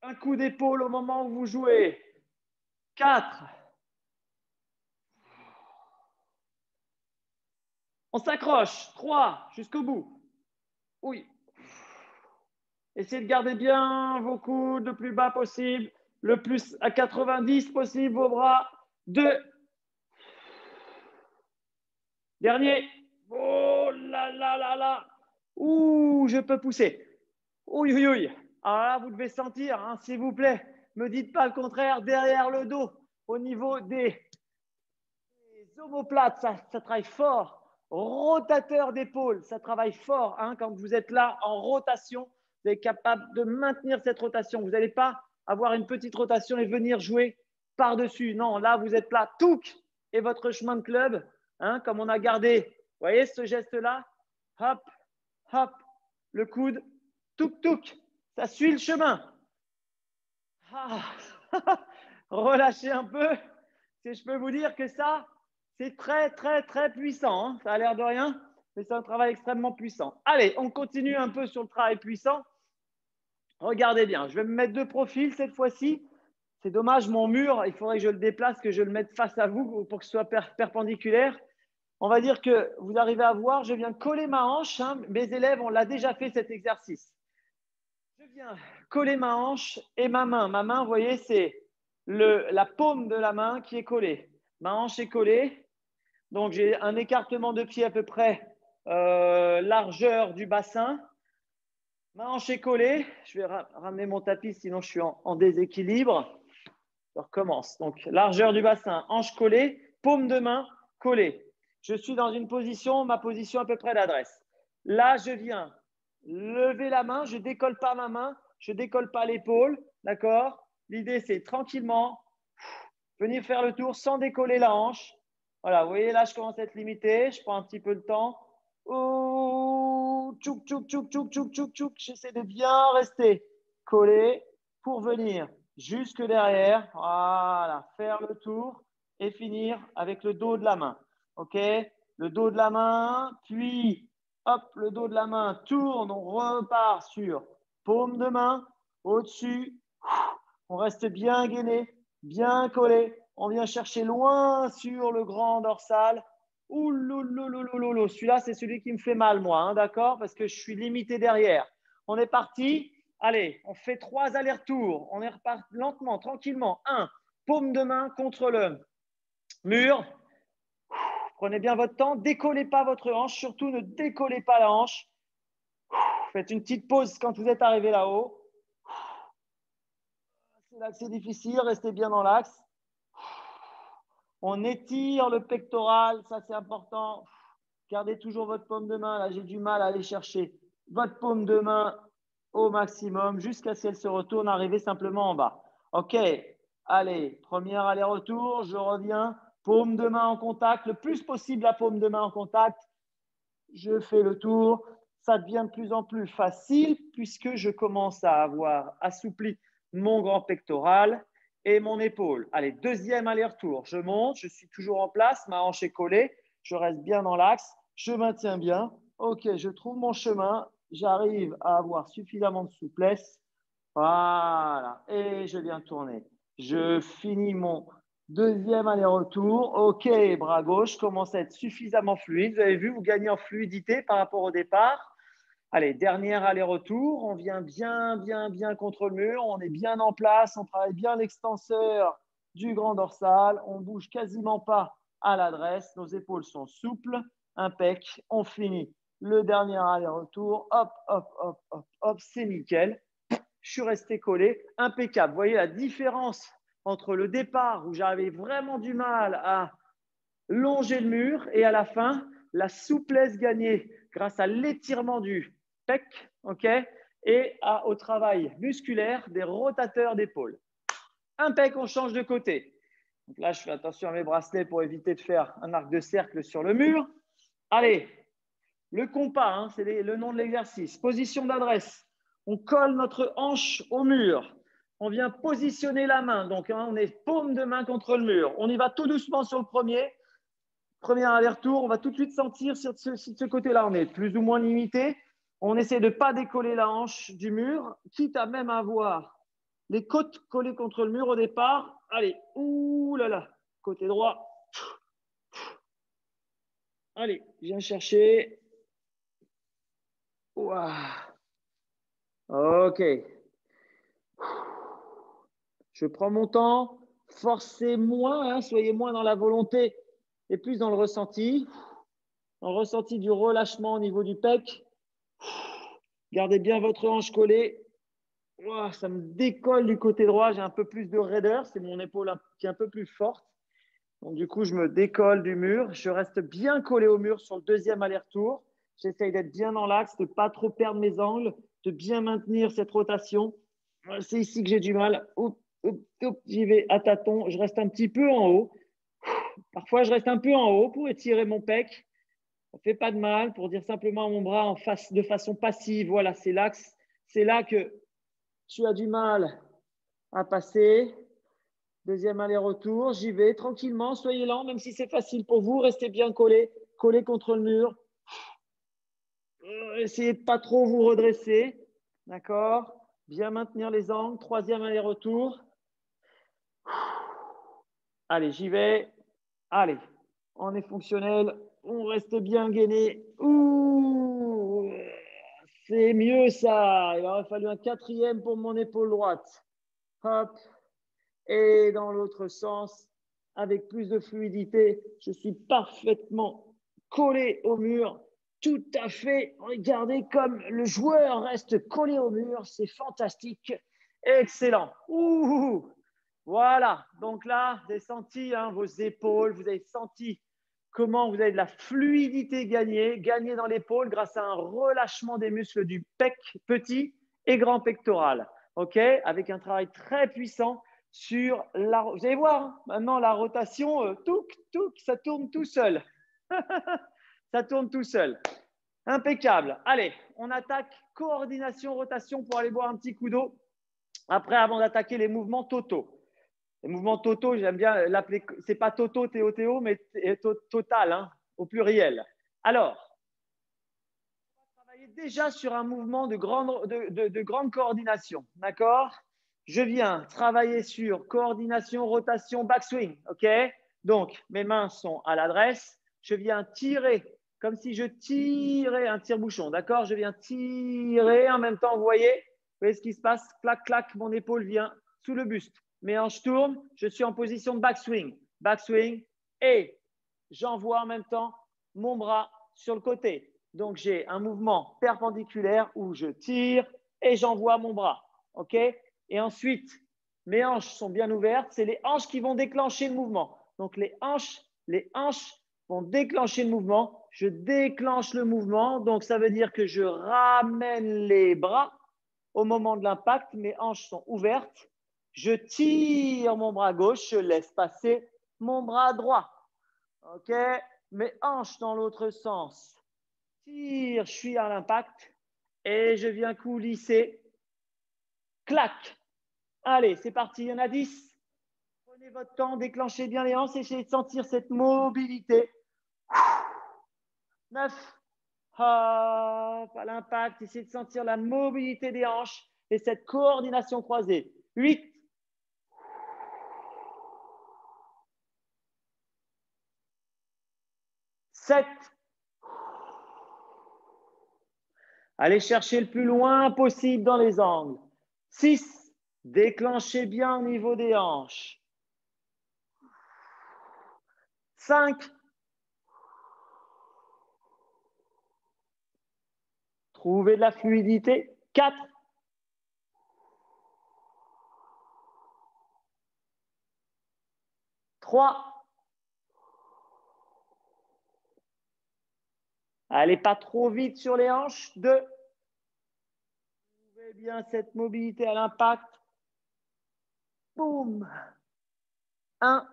un coup d'épaule au moment où vous jouez. 4. On s'accroche. 3. Jusqu'au bout. Oui. Essayez de garder bien vos coudes le plus bas possible, le plus à 90 possible, vos bras. 2. Dernier. Oh là là là là. Ouh, je peux pousser. Oui, oui, oui. Alors là, vous devez sentir, s'il vous plaît. Ne me dites pas le contraire, derrière le dos, au niveau des omoplates, ça travaille fort. Rotateur d'épaule, ça travaille fort. Quand vous êtes là en rotation, vous êtes capable de maintenir cette rotation. Vous n'allez pas avoir une petite rotation et venir jouer par-dessus. Non, là, vous êtes là, touc, et votre chemin de club, comme on a gardé, vous voyez ce geste-là, hop, hop, le coude, touc, touc, ça suit le chemin. Ah. Relâchez un peu. Je peux vous dire que ça, c'est très, très, très puissant. Ça a l'air de rien, mais c'est un travail extrêmement puissant. Allez, on continue un peu sur le travail puissant. Regardez bien, je vais me mettre de profil cette fois-ci. C'est dommage, mon mur, il faudrait que je le déplace, que je le mette face à vous pour que ce soit perpendiculaire. On va dire que vous arrivez à voir, je viens coller ma hanche. Mes élèves, on l'a déjà fait cet exercice. Je viens coller ma hanche et ma main. Ma main, vous voyez, c'est la paume de la main qui est collée. Ma hanche est collée. Donc, j'ai un écartement de pied à peu près largeur du bassin. Ma hanche est collée. Je vais ramener mon tapis, sinon je suis en déséquilibre. Je recommence. Donc, largeur du bassin, hanche collée, paume de main collée. Je suis dans une position, ma position à peu près d'adresse. Là, je viens lever la main. Je ne décolle pas ma main. Je ne décolle pas l'épaule. D'accord? L'idée, c'est tranquillement venir faire le tour sans décoller la hanche. Voilà, vous voyez, là, je commence à être limité. Je prends un petit peu de temps. Oh, tchouk, tchouk, tchouk, tchouk, tchouk, tchouk, tchouk. J'essaie de bien rester collé pour venir jusque derrière. Voilà, faire le tour et finir avec le dos de la main. OK? Le dos de la main, puis hop, le dos de la main tourne. On repart sur paume de main au-dessus. On reste bien gainé, bien collé. On vient chercher loin sur le grand dorsal. Oulouloulouloulou. Celui-là, c'est celui qui me fait mal, moi, hein, d'accord? Parce que je suis limité derrière. On est parti. Allez, on fait 3 allers-retours. On est reparti lentement, tranquillement. 1, paume de main contre le mur. Prenez bien votre temps. Décollez pas votre hanche. Surtout, ne décollez pas la hanche. Faites une petite pause quand vous êtes arrivé là-haut. C'est là que c'est difficile. Restez bien dans l'axe. On étire le pectoral, ça c'est important. Gardez toujours votre paume de main. Là, j'ai du mal à aller chercher votre paume de main au maximum jusqu'à ce qu'elle se retourne, arriver simplement en bas. OK, allez, premier aller-retour, je reviens. Paume de main en contact, le plus possible la paume de main en contact. Je fais le tour. Ça devient de plus en plus facile puisque je commence à avoir assoupli mon grand pectoral et mon épaule. Allez, deuxième aller-retour. Je monte, je suis toujours en place, ma hanche est collée, je reste bien dans l'axe, je maintiens bien. OK, je trouve mon chemin, j'arrive à avoir suffisamment de souplesse. Voilà, et je viens tourner. Je finis mon deuxième aller-retour. OK, bras gauche commence à être suffisamment fluide. Vous avez vu, vous gagnez en fluidité par rapport au départ. Allez, dernier aller-retour. On vient bien contre le mur. On est bien en place. On travaille bien l'extenseur du grand dorsal. On ne bouge quasiment pas à l'adresse. Nos épaules sont souples. Impec. On finit le dernier aller-retour. Hop, hop, hop, hop, hop. C'est nickel. Je suis resté collé. Impeccable. Vous voyez la différence entre le départ où j'avais vraiment du mal à longer le mur et à la fin, la souplesse gagnée grâce à l'étirement du pec, ok, et au travail musculaire des rotateurs d'épaule. Impec, on change de côté. Donc là, je fais attention à mes bracelets pour éviter de faire un arc de cercle sur le mur. Allez, le compas, hein, c'est le nom de l'exercice. Position d'adresse. On colle notre hanche au mur. On vient positionner la main. Donc, hein, on est paume de main contre le mur. On y va tout doucement sur le premier. Premier aller-retour, on va tout de suite sentir sur ce côté-là, on est plus ou moins limité. On essaie de ne pas décoller la hanche du mur, quitte à même avoir les côtes collées contre le mur au départ. Allez, ouh là là, côté droit. Allez, viens chercher. Ouah. Ok. Je prends mon temps. Forcez moins, hein, soyez moins dans la volonté et plus dans le ressenti. Dans le ressenti du relâchement au niveau du pec. Gardez bien votre hanche collée. Ouah, ça me décolle du côté droit. J'ai un peu plus de raideur. C'est mon épaule qui est un peu plus forte. Donc, du coup, je me décolle du mur. Je reste bien collé au mur sur le deuxième aller-retour. J'essaye d'être bien dans l'axe, de ne pas trop perdre mes angles, de bien maintenir cette rotation. C'est ici que j'ai du mal. J'y vais à tâtons. Je reste un petit peu en haut. Parfois, je reste un peu en haut pour étirer mon pec. Ça ne fait pas de mal pour dire simplement à mon bras en face, de façon passive. Voilà, c'est l'axe. C'est là que tu as du mal à passer. Deuxième aller-retour, j'y vais tranquillement, soyez lent, même si c'est facile pour vous, restez bien collé contre le mur. Essayez de pas trop vous redresser, d'accord? Bien maintenir les angles. Troisième aller-retour. Allez, j'y vais. Allez, on est fonctionnel, on reste bien gainé. Ouh, c'est mieux ça. Il aurait fallu un quatrième pour mon épaule droite. Hop. Et dans l'autre sens, avec plus de fluidité, je suis parfaitement collé au mur. Tout à fait. Regardez comme le joueur reste collé au mur. C'est fantastique. Excellent. Ouh. Voilà. Donc là, vous avez senti hein, vos épaules. Vous avez senti comment vous avez de la fluidité gagnée dans l'épaule grâce à un relâchement des muscles du pec petit et grand pectoral. OK? Avec un travail très puissant sur la… Vous allez voir, hein, maintenant la rotation, ça tourne tout seul. Ça tourne tout seul. Impeccable. Allez, on attaque coordination, rotation pour aller boire un petit coup d'eau. Après, avant d'attaquer les mouvements totaux. Les mouvements totaux, j'aime bien l'appeler, c'est pas toto, Théo, mais total, hein, au pluriel. Alors, on va travailler déjà sur un mouvement de grande coordination. D'accord? Je viens travailler sur coordination, rotation, backswing. OK? Donc, mes mains sont à l'adresse. Je viens tirer comme si je tirais un tire-bouchon. D'accord? Je viens tirer en même temps. Vous voyez ce qui se passe? Clac, clac, mon épaule vient sous le buste. Mes hanches tournent. Je suis en position de backswing. Backswing. Et j'envoie en même temps mon bras sur le côté. Donc, j'ai un mouvement perpendiculaire où je tire et j'envoie mon bras. OK? Et ensuite, mes hanches sont bien ouvertes. C'est les hanches qui vont déclencher le mouvement. Donc, les hanches vont déclencher le mouvement. Je déclenche le mouvement. Donc, ça veut dire que je ramène les bras au moment de l'impact. Mes hanches sont ouvertes. Je tire mon bras gauche. Je laisse passer mon bras droit. OK? Mes hanches dans l'autre sens. Tire, je suis à l'impact. Et je viens coulisser. Clac. Allez, c'est parti. Il y en a 10. Prenez votre temps, déclenchez bien les hanches, essayez de sentir cette mobilité. 9. Hop, à l'impact, essayez de sentir la mobilité des hanches et cette coordination croisée. 8. 7. Allez chercher le plus loin possible dans les angles. 6. Déclenchez bien au niveau des hanches. 5. Trouvez de la fluidité. 4. 3. Allez pas trop vite sur les hanches. 2. Trouvez bien cette mobilité à l'impact. Boum. 1.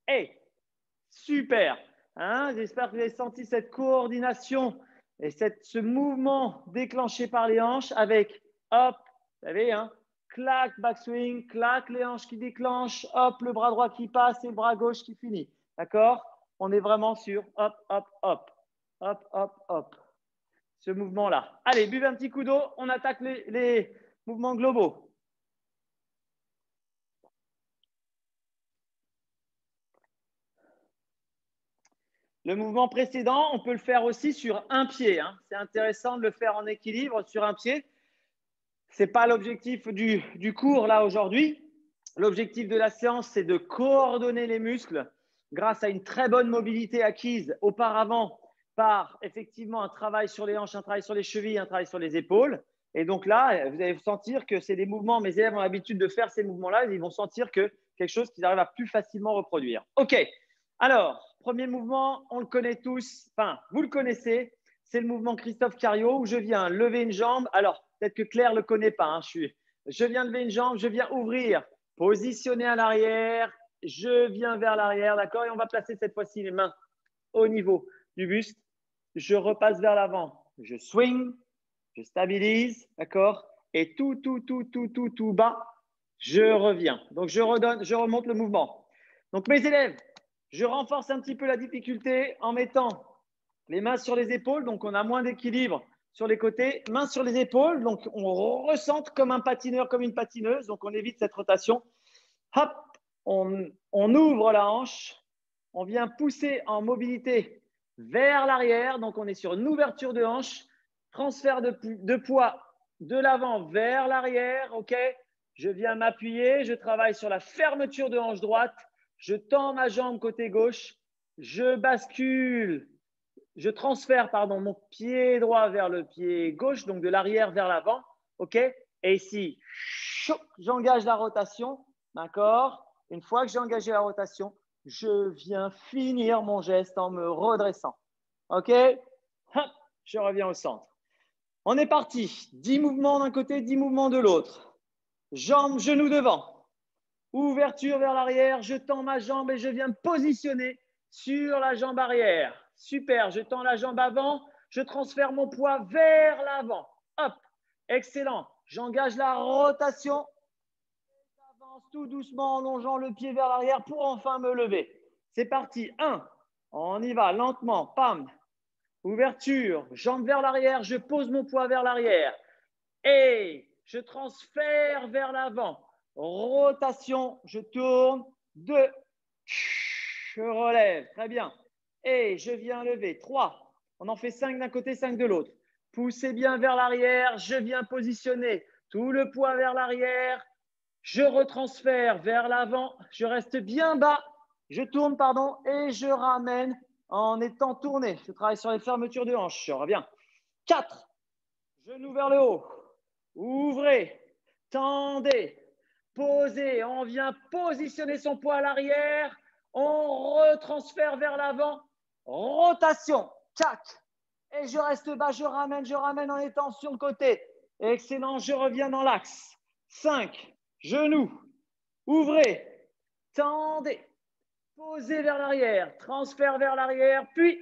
Et super. Hein, j'espère que vous avez senti cette coordination et ce mouvement déclenché par les hanches avec, hop, vous savez, hein, clac, backswing, clac, les hanches qui déclenchent, hop, le bras droit qui passe et le bras gauche qui finit. D'accord? On est vraiment sur hop, hop, hop, hop, hop, hop. Ce mouvement-là. Allez, buvez un petit coup d'eau. On attaque les mouvements globaux. Le mouvement précédent, on peut le faire aussi sur un pied. Hein. C'est intéressant de le faire en équilibre sur un pied. Ce n'est pas l'objectif du cours là aujourd'hui. L'objectif de la séance, c'est de coordonner les muscles grâce à une très bonne mobilité acquise auparavant par effectivement un travail sur les hanches, un travail sur les chevilles, un travail sur les épaules. Et donc là, vous allez sentir que c'est des mouvements, mes élèves ont l'habitude de faire ces mouvements-là, ils vont sentir que quelque chose qu'ils arrivent à plus facilement reproduire. OK, alors, premier mouvement, on le connaît tous, enfin, vous le connaissez, c'est le mouvement Christophe Cariot où je viens lever une jambe. Alors, peut-être que Claire ne le connaît pas, hein, je viens lever une jambe, je viens ouvrir, positionner à l'arrière, je viens vers l'arrière, d'accord? Et on va placer cette fois-ci les mains au niveau du buste. Je repasse vers l'avant, je swing, je stabilise, d'accord? Et tout bas, je reviens. Donc, je remonte le mouvement. Donc, mes élèves, je renforce un petit peu la difficulté en mettant les mains sur les épaules. Donc, on a moins d'équilibre sur les côtés. Mains sur les épaules. Donc, on ressente comme un patineur, comme une patineuse. Donc, on évite cette rotation. Hop, on ouvre la hanche. On vient pousser en mobilité vers l'arrière. Donc, on est sur une ouverture de hanche. Transfert de poids de l'avant vers l'arrière. OK? Je viens m'appuyer. Je travaille sur la fermeture de hanche droite. Je tends ma jambe côté gauche. Je bascule. Je transfère mon pied droit vers le pied gauche, donc de l'arrière vers l'avant. OK? Et ici, j'engage la rotation. D'accord? Une fois que j'ai engagé la rotation, je viens finir mon geste en me redressant. OK? Hop, je reviens au centre. On est parti. 10 mouvements d'un côté, 10 mouvements de l'autre. Jambes, genoux devant. Ouverture vers l'arrière. Je tends ma jambe et je viens me positionner sur la jambe arrière. Super. Je tends la jambe avant. Je transfère mon poids vers l'avant. Hop. Excellent. J'engage la rotation. J'avance tout doucement en longeant le pied vers l'arrière pour enfin me lever. C'est parti. 1. On y va lentement. Pam. Ouverture. Jambe vers l'arrière. Je pose mon poids vers l'arrière. Et je transfère vers l'avant. Rotation. Je tourne. 2. Je relève. Très bien. Et je viens lever. 3. On en fait 5 d'un côté, 5 de l'autre. Poussez bien vers l'arrière. Je viens positionner tout le poids vers l'arrière. Je retransfère vers l'avant. Je reste bien bas. Je tourne, pardon, et je ramène en étant tourné. Je travaille sur les fermetures de hanches. Je reviens. 4. Genoux vers le haut. Ouvrez. Tendez. Posez. On vient positionner son poids à l'arrière. On retransfère vers l'avant. Rotation. 4. Et je reste bas. Je ramène en étant sur le côté. Excellent. Je reviens dans l'axe. 5. Genoux. Ouvrez. Tendez. Posez vers l'arrière. Transfert vers l'arrière. Puis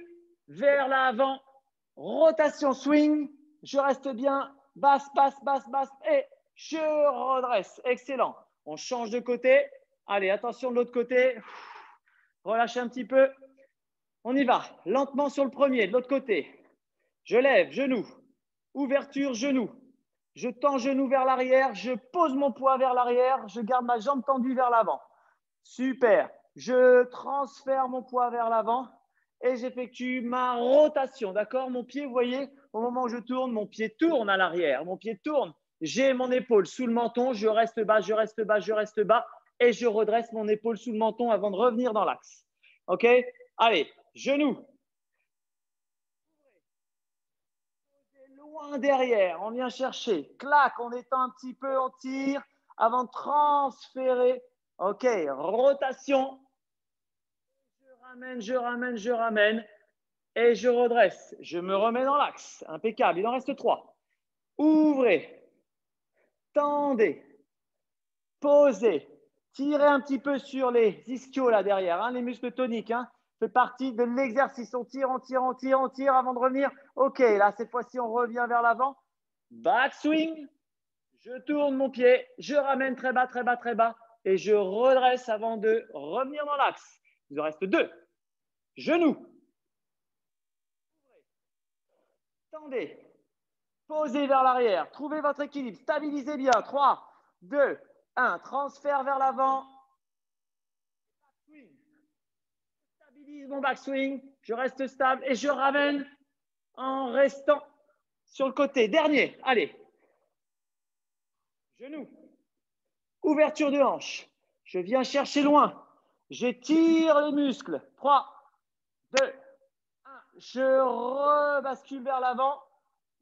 vers l'avant. Rotation swing. Je reste bien. Basse, basse, basse, basse. Et je redresse. Excellent. On change de côté. Allez, attention de l'autre côté. Relâchez un petit peu. On y va. Lentement sur le premier. De l'autre côté. Je lève. Genou. Ouverture. Genou. Je tends genou vers l'arrière. Je pose mon poids vers l'arrière. Je garde ma jambe tendue vers l'avant. Super. Je transfère mon poids vers l'avant et j'effectue ma rotation. D'accord? Mon pied, vous voyez, au moment où je tourne, mon pied tourne à l'arrière. Mon pied tourne. J'ai mon épaule sous le menton. Je reste bas, je reste bas, je reste bas et je redresse mon épaule sous le menton avant de revenir dans l'axe. OK? Allez, genoux. Loin derrière. On vient chercher. Clac, on étend un petit peu, on tire avant de transférer. OK, rotation. Je ramène et je redresse. Je me remets dans l'axe. Impeccable. Il en reste 3. Ouvrez. Tendez. Posez. Tirez un petit peu sur les ischios là derrière, hein, les muscles toniques. Hein. Fait partie de l'exercice. On tire avant de revenir. OK, là, cette fois-ci, on revient vers l'avant. Back swing. Je tourne mon pied. Je ramène très bas, très bas, très bas. Et je redresse avant de revenir dans l'axe. Il en reste 2. Genoux. Tendez. Posez vers l'arrière. Trouvez votre équilibre. Stabilisez bien. 3, 2, 1. Transfert vers l'avant. Je stabilise mon backswing. Je reste stable et je ramène en restant sur le côté. Dernier. Allez. Genoux. Ouverture de hanche. Je viens chercher loin. J'étire les muscles. 3, 2, 1. Je rebascule vers l'avant.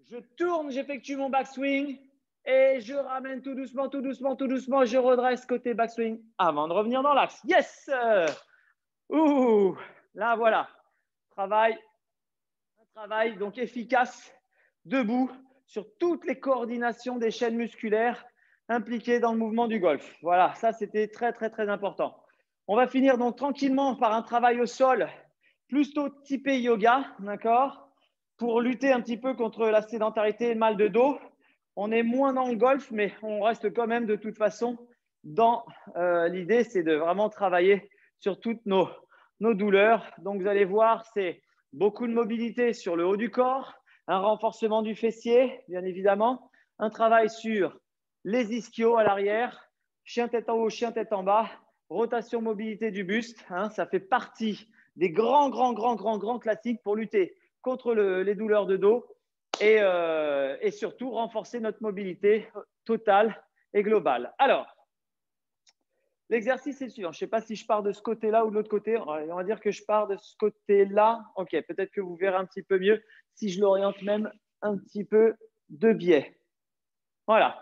Je tourne, j'effectue mon backswing et je ramène tout doucement, tout doucement, tout doucement. Je redresse côté backswing avant de revenir dans l'axe. Yes! Ouh! Là, voilà. Un travail donc efficace, debout, sur toutes les coordinations des chaînes musculaires impliquées dans le mouvement du golf. Voilà, ça, c'était très, très, très important. On va finir donc tranquillement par un travail au sol, plutôt typé yoga, d'accord? Pour lutter un petit peu contre la sédentarité et le mal de dos. On est moins dans le golf, mais on reste quand même de toute façon dans l'idée, c'est de vraiment travailler sur toutes nos douleurs. Donc, vous allez voir, c'est beaucoup de mobilité sur le haut du corps, un renforcement du fessier, bien évidemment, un travail sur les ischios à l'arrière, chien tête en haut, chien tête en bas, rotation, mobilité du buste. Hein, ça fait partie des grands classiques pour lutter contre les douleurs de dos et surtout renforcer notre mobilité totale et globale. Alors, l'exercice est le suivant. Je ne sais pas si je pars de ce côté-là ou de l'autre côté. On va dire que je pars de ce côté-là. OK, peut-être que vous verrez un petit peu mieux si je l'oriente même un petit peu de biais. Voilà.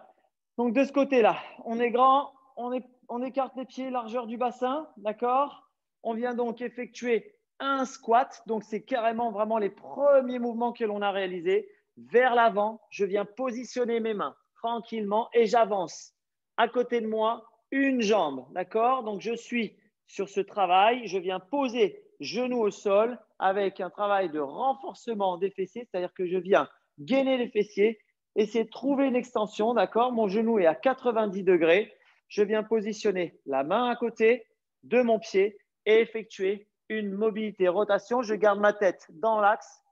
Donc, de ce côté-là, on est grand, on écarte les pieds, largeur du bassin, d'accord? On vient donc effectuer un squat. Donc, c'est carrément vraiment les premiers mouvements que l'on a réalisés. vers l'avant. Je viens positionner mes mains tranquillement et j'avance. À côté de moi, une jambe. D'accord? Donc, je suis sur ce travail. Je viens poser genou au sol avec un travail de renforcement des fessiers, c'est-à-dire que je viens gainer les fessiers, essayer de trouver une extension. D'accord? Mon genou est à 90 degrés. Je viens positionner la main à côté de mon pied et effectuer une mobilité rotation. Je garde ma tête dans l'axe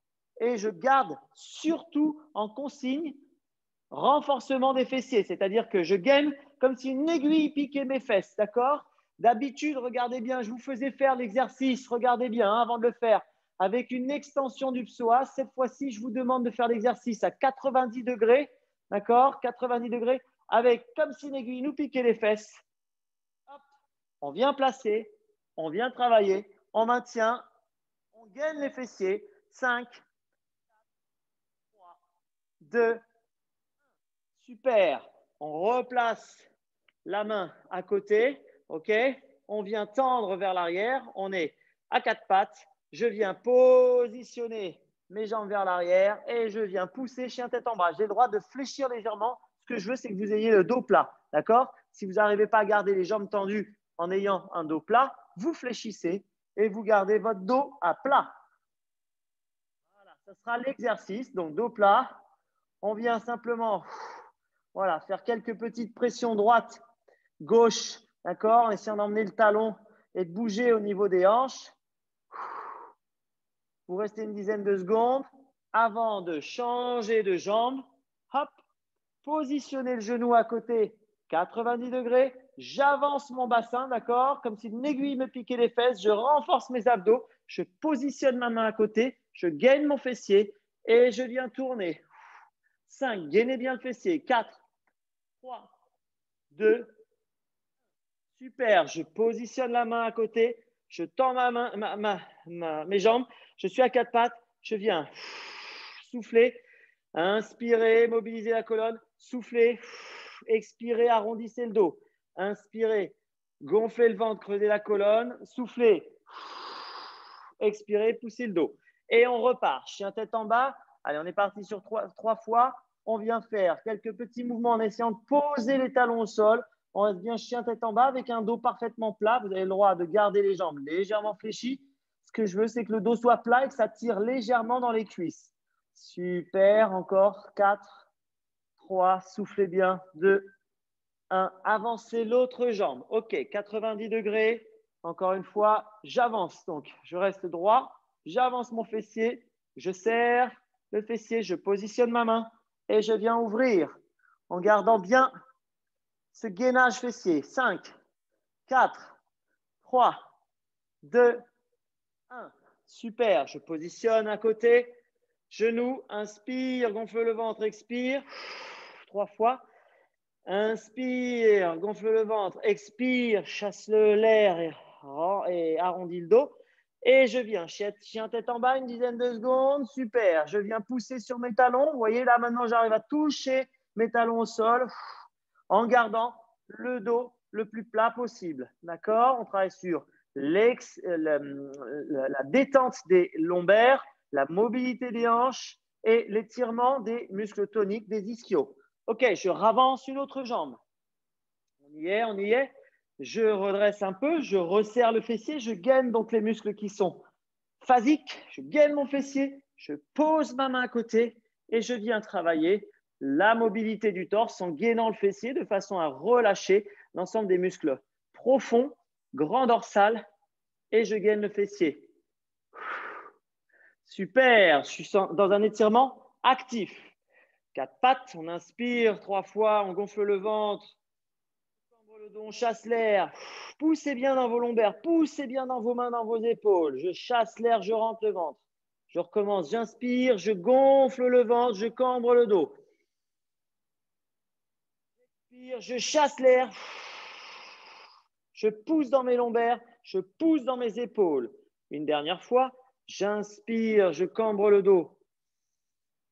et je garde surtout en consigne renforcement des fessiers, c'est-à-dire que je gaine comme si une aiguille piquait mes fesses, d'accord? D'habitude, regardez bien, je vous faisais faire l'exercice, regardez bien avant de le faire, avec une extension du psoas. Cette fois-ci, je vous demande de faire l'exercice à 90 degrés, d'accord? 90 degrés, avec comme si une aiguille nous piquait les fesses. Hop, on vient placer, on vient travailler, on maintient, on gaine les fessiers. 5, 3, 2, super. On replace la main à côté. OK? On vient tendre vers l'arrière. On est à quatre pattes. Je viens positionner mes jambes vers l'arrière et je viens pousser chien tête en bas. J'ai le droit de fléchir légèrement. Ce que je veux, c'est que vous ayez le dos plat. D'accord? Si vous n'arrivez pas à garder les jambes tendues en ayant un dos plat, vous fléchissez et vous gardez votre dos à plat. Voilà, ce sera l'exercice. Donc, dos plat. On vient simplement faire quelques petites pressions droite, gauche, d'accord, en essayant d'emmener le talon et de bouger au niveau des hanches. Vous restez une dizaine de secondes avant de changer de jambe. Hop, positionnez le genou à côté, 90 degrés. J'avance mon bassin, d'accord, comme si une aiguille me piquait les fesses. Je renforce mes abdos. Je positionne ma main à côté. Je gaine mon fessier et je viens tourner. 5, gainez bien le fessier. 4, 3, 2, super. Je positionne la main à côté. Je tends mes jambes. Je suis à quatre pattes. Je viens souffler. Inspirez, mobilisez la colonne. Soufflez. Expirez, arrondissez le dos. Inspirez, gonflez le ventre, creusez la colonne. Soufflez. Expirez, poussez le dos. Et on repart. Chien tête en bas. Allez, on est parti sur trois fois. On vient faire quelques petits mouvements en essayant de poser les talons au sol. On reste bien chien tête en bas avec un dos parfaitement plat. Vous avez le droit de garder les jambes légèrement fléchies. Ce que je veux, c'est que le dos soit plat et que ça tire légèrement dans les cuisses. Super. Encore 4, 3. Soufflez bien. 2, 1. Avancez l'autre jambe. OK. 90 degrés. Encore une fois, j'avance. Donc, je reste droit. J'avance mon fessier. Je serre le fessier. Je positionne ma main et je viens ouvrir en gardant bien ce gainage fessier. 5, 4, 3, 2, 1. Super. Je positionne à côté. Genou. Inspire. Gonfle le ventre. Expire. 3 fois. Inspire. Gonfle le ventre. Expire. Chasse l'air et arrondis le dos. Et je viens, chien tête en bas, une dizaine de secondes. Super. Je viens pousser sur mes talons. Vous voyez, là, maintenant, j'arrive à toucher mes talons au sol en gardant le dos le plus plat possible. D'accord? On travaille sur la détente des lombaires, la mobilité des hanches et l'étirement des muscles toniques des ischios. OK, je ravance une autre jambe. On y est, on y est. Je redresse un peu, je resserre le fessier, je gaine donc les muscles qui sont phasiques. Je gaine mon fessier, je pose ma main à côté et je viens travailler la mobilité du torse en gainant le fessier de façon à relâcher l'ensemble des muscles profonds, grand dorsal et je gaine le fessier. Super, je suis dans un étirement actif. 4 pattes, on inspire 3 fois, on gonfle le ventre, on le dos, on chasse l'air. Poussez bien dans vos lombaires, poussez bien dans vos mains, dans vos épaules. Je chasse l'air, je rentre le ventre. Je recommence, j'inspire, je gonfle le ventre, je cambre le dos. J'expire, je chasse l'air. Je pousse dans mes lombaires, je pousse dans mes épaules. Une dernière fois, j'inspire, je cambre le dos.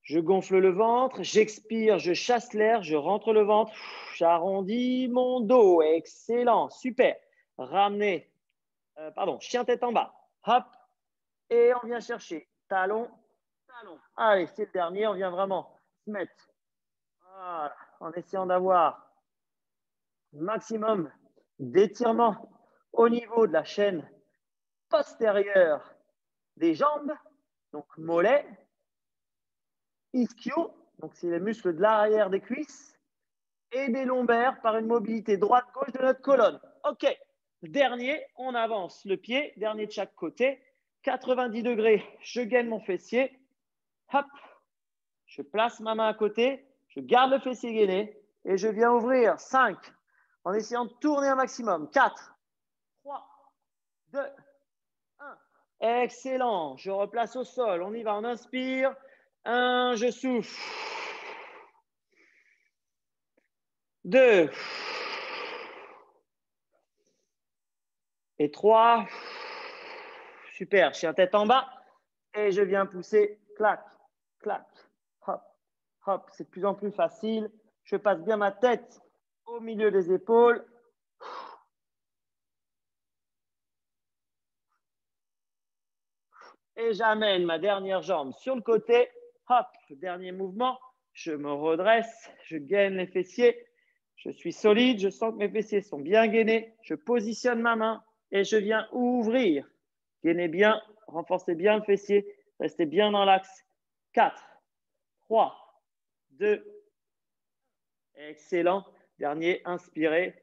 Je gonfle le ventre, j'expire, je chasse l'air, je rentre le ventre, j'arrondis mon dos. Excellent, super. Ramenez, chien tête en bas. Hop, et on vient chercher talon, talon. Allez, c'est le dernier. On vient vraiment se mettre voilà, en essayant d'avoir maximum d'étirement au niveau de la chaîne postérieure des jambes, donc mollets, ischio, donc c'est les muscles de l'arrière des cuisses, et des lombaires par une mobilité droite-gauche de notre colonne. OK, dernier, on avance le pied, dernier de chaque côté, 90 degrés, je gaine mon fessier, hop, je place ma main à côté, je garde le fessier gainé et je viens ouvrir 5 en essayant de tourner un maximum. 4, 3, 2, 1. Excellent. Je replace au sol. On y va. On inspire. 1, je souffle. 2. Et 3. Super. Chien tête en bas. Et je viens pousser. Clac, clac. Hop, hop. C'est de plus en plus facile. Je passe bien ma tête au milieu des épaules. Et j'amène ma dernière jambe sur le côté. Hop, dernier mouvement. Je me redresse, je gaine les fessiers. Je suis solide, je sens que mes fessiers sont bien gainés. Je positionne ma main et je viens ouvrir. Gainez bien, renforcez bien le fessier. Restez bien dans l'axe. 4, 3, 2. Excellent. Dernier, inspirez.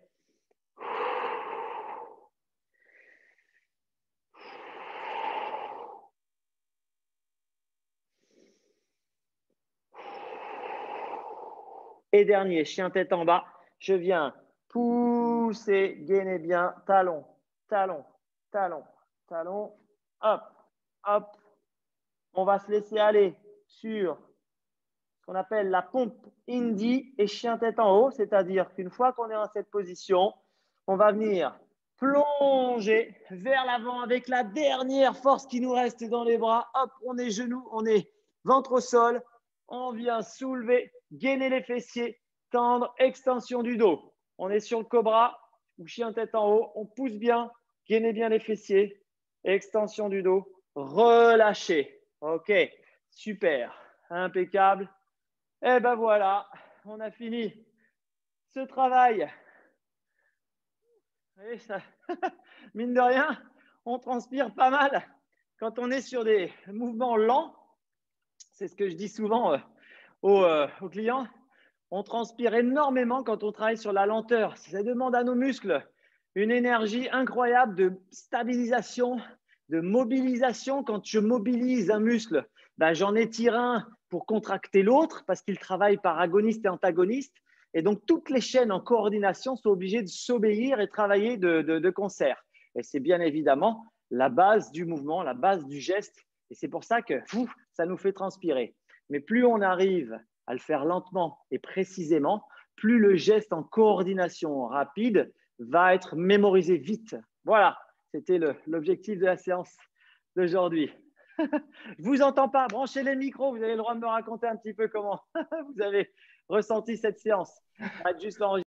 Et dernier, chien tête en bas. Je viens pousser, gainez bien, talon, talon, talon, talon. Hop, hop. On va se laisser aller sur ce qu'on appelle la pompe indie et chien tête en haut. C'est-à-dire qu'une fois qu'on est dans cette position, on va venir plonger vers l'avant avec la dernière force qui nous reste dans les bras. Hop, on est genoux, on est ventre au sol. On vient soulever, gainer les fessiers, tendre, extension du dos. On est sur le cobra ou chien tête en haut. On pousse bien, gainez bien les fessiers, extension du dos, relâchez. OK, super, impeccable. Et ben voilà, on a fini ce travail. Et ça, mine de rien, on transpire pas mal quand on est sur des mouvements lents. C'est ce que je dis souvent aux clients. On transpire énormément quand on travaille sur la lenteur. Ça demande à nos muscles une énergie incroyable de stabilisation, de mobilisation. Quand je mobilise un muscle, ben, j'en étire un pour contracter l'autre parce qu'il travaille par agoniste et antagoniste. Et donc, toutes les chaînes en coordination sont obligées de s'obéir et travailler de concert. Et c'est bien évidemment la base du mouvement, la base du geste. Et c'est pour ça que ça nous fait transpirer. Mais plus on arrive à le faire lentement et précisément, plus le geste en coordination rapide va être mémorisé vite. Voilà, c'était l'objectif de la séance d'aujourd'hui. Je ne vous entends pas, branchez les micros, vous avez le droit de me raconter un petit peu comment vous avez ressenti cette séance. Juste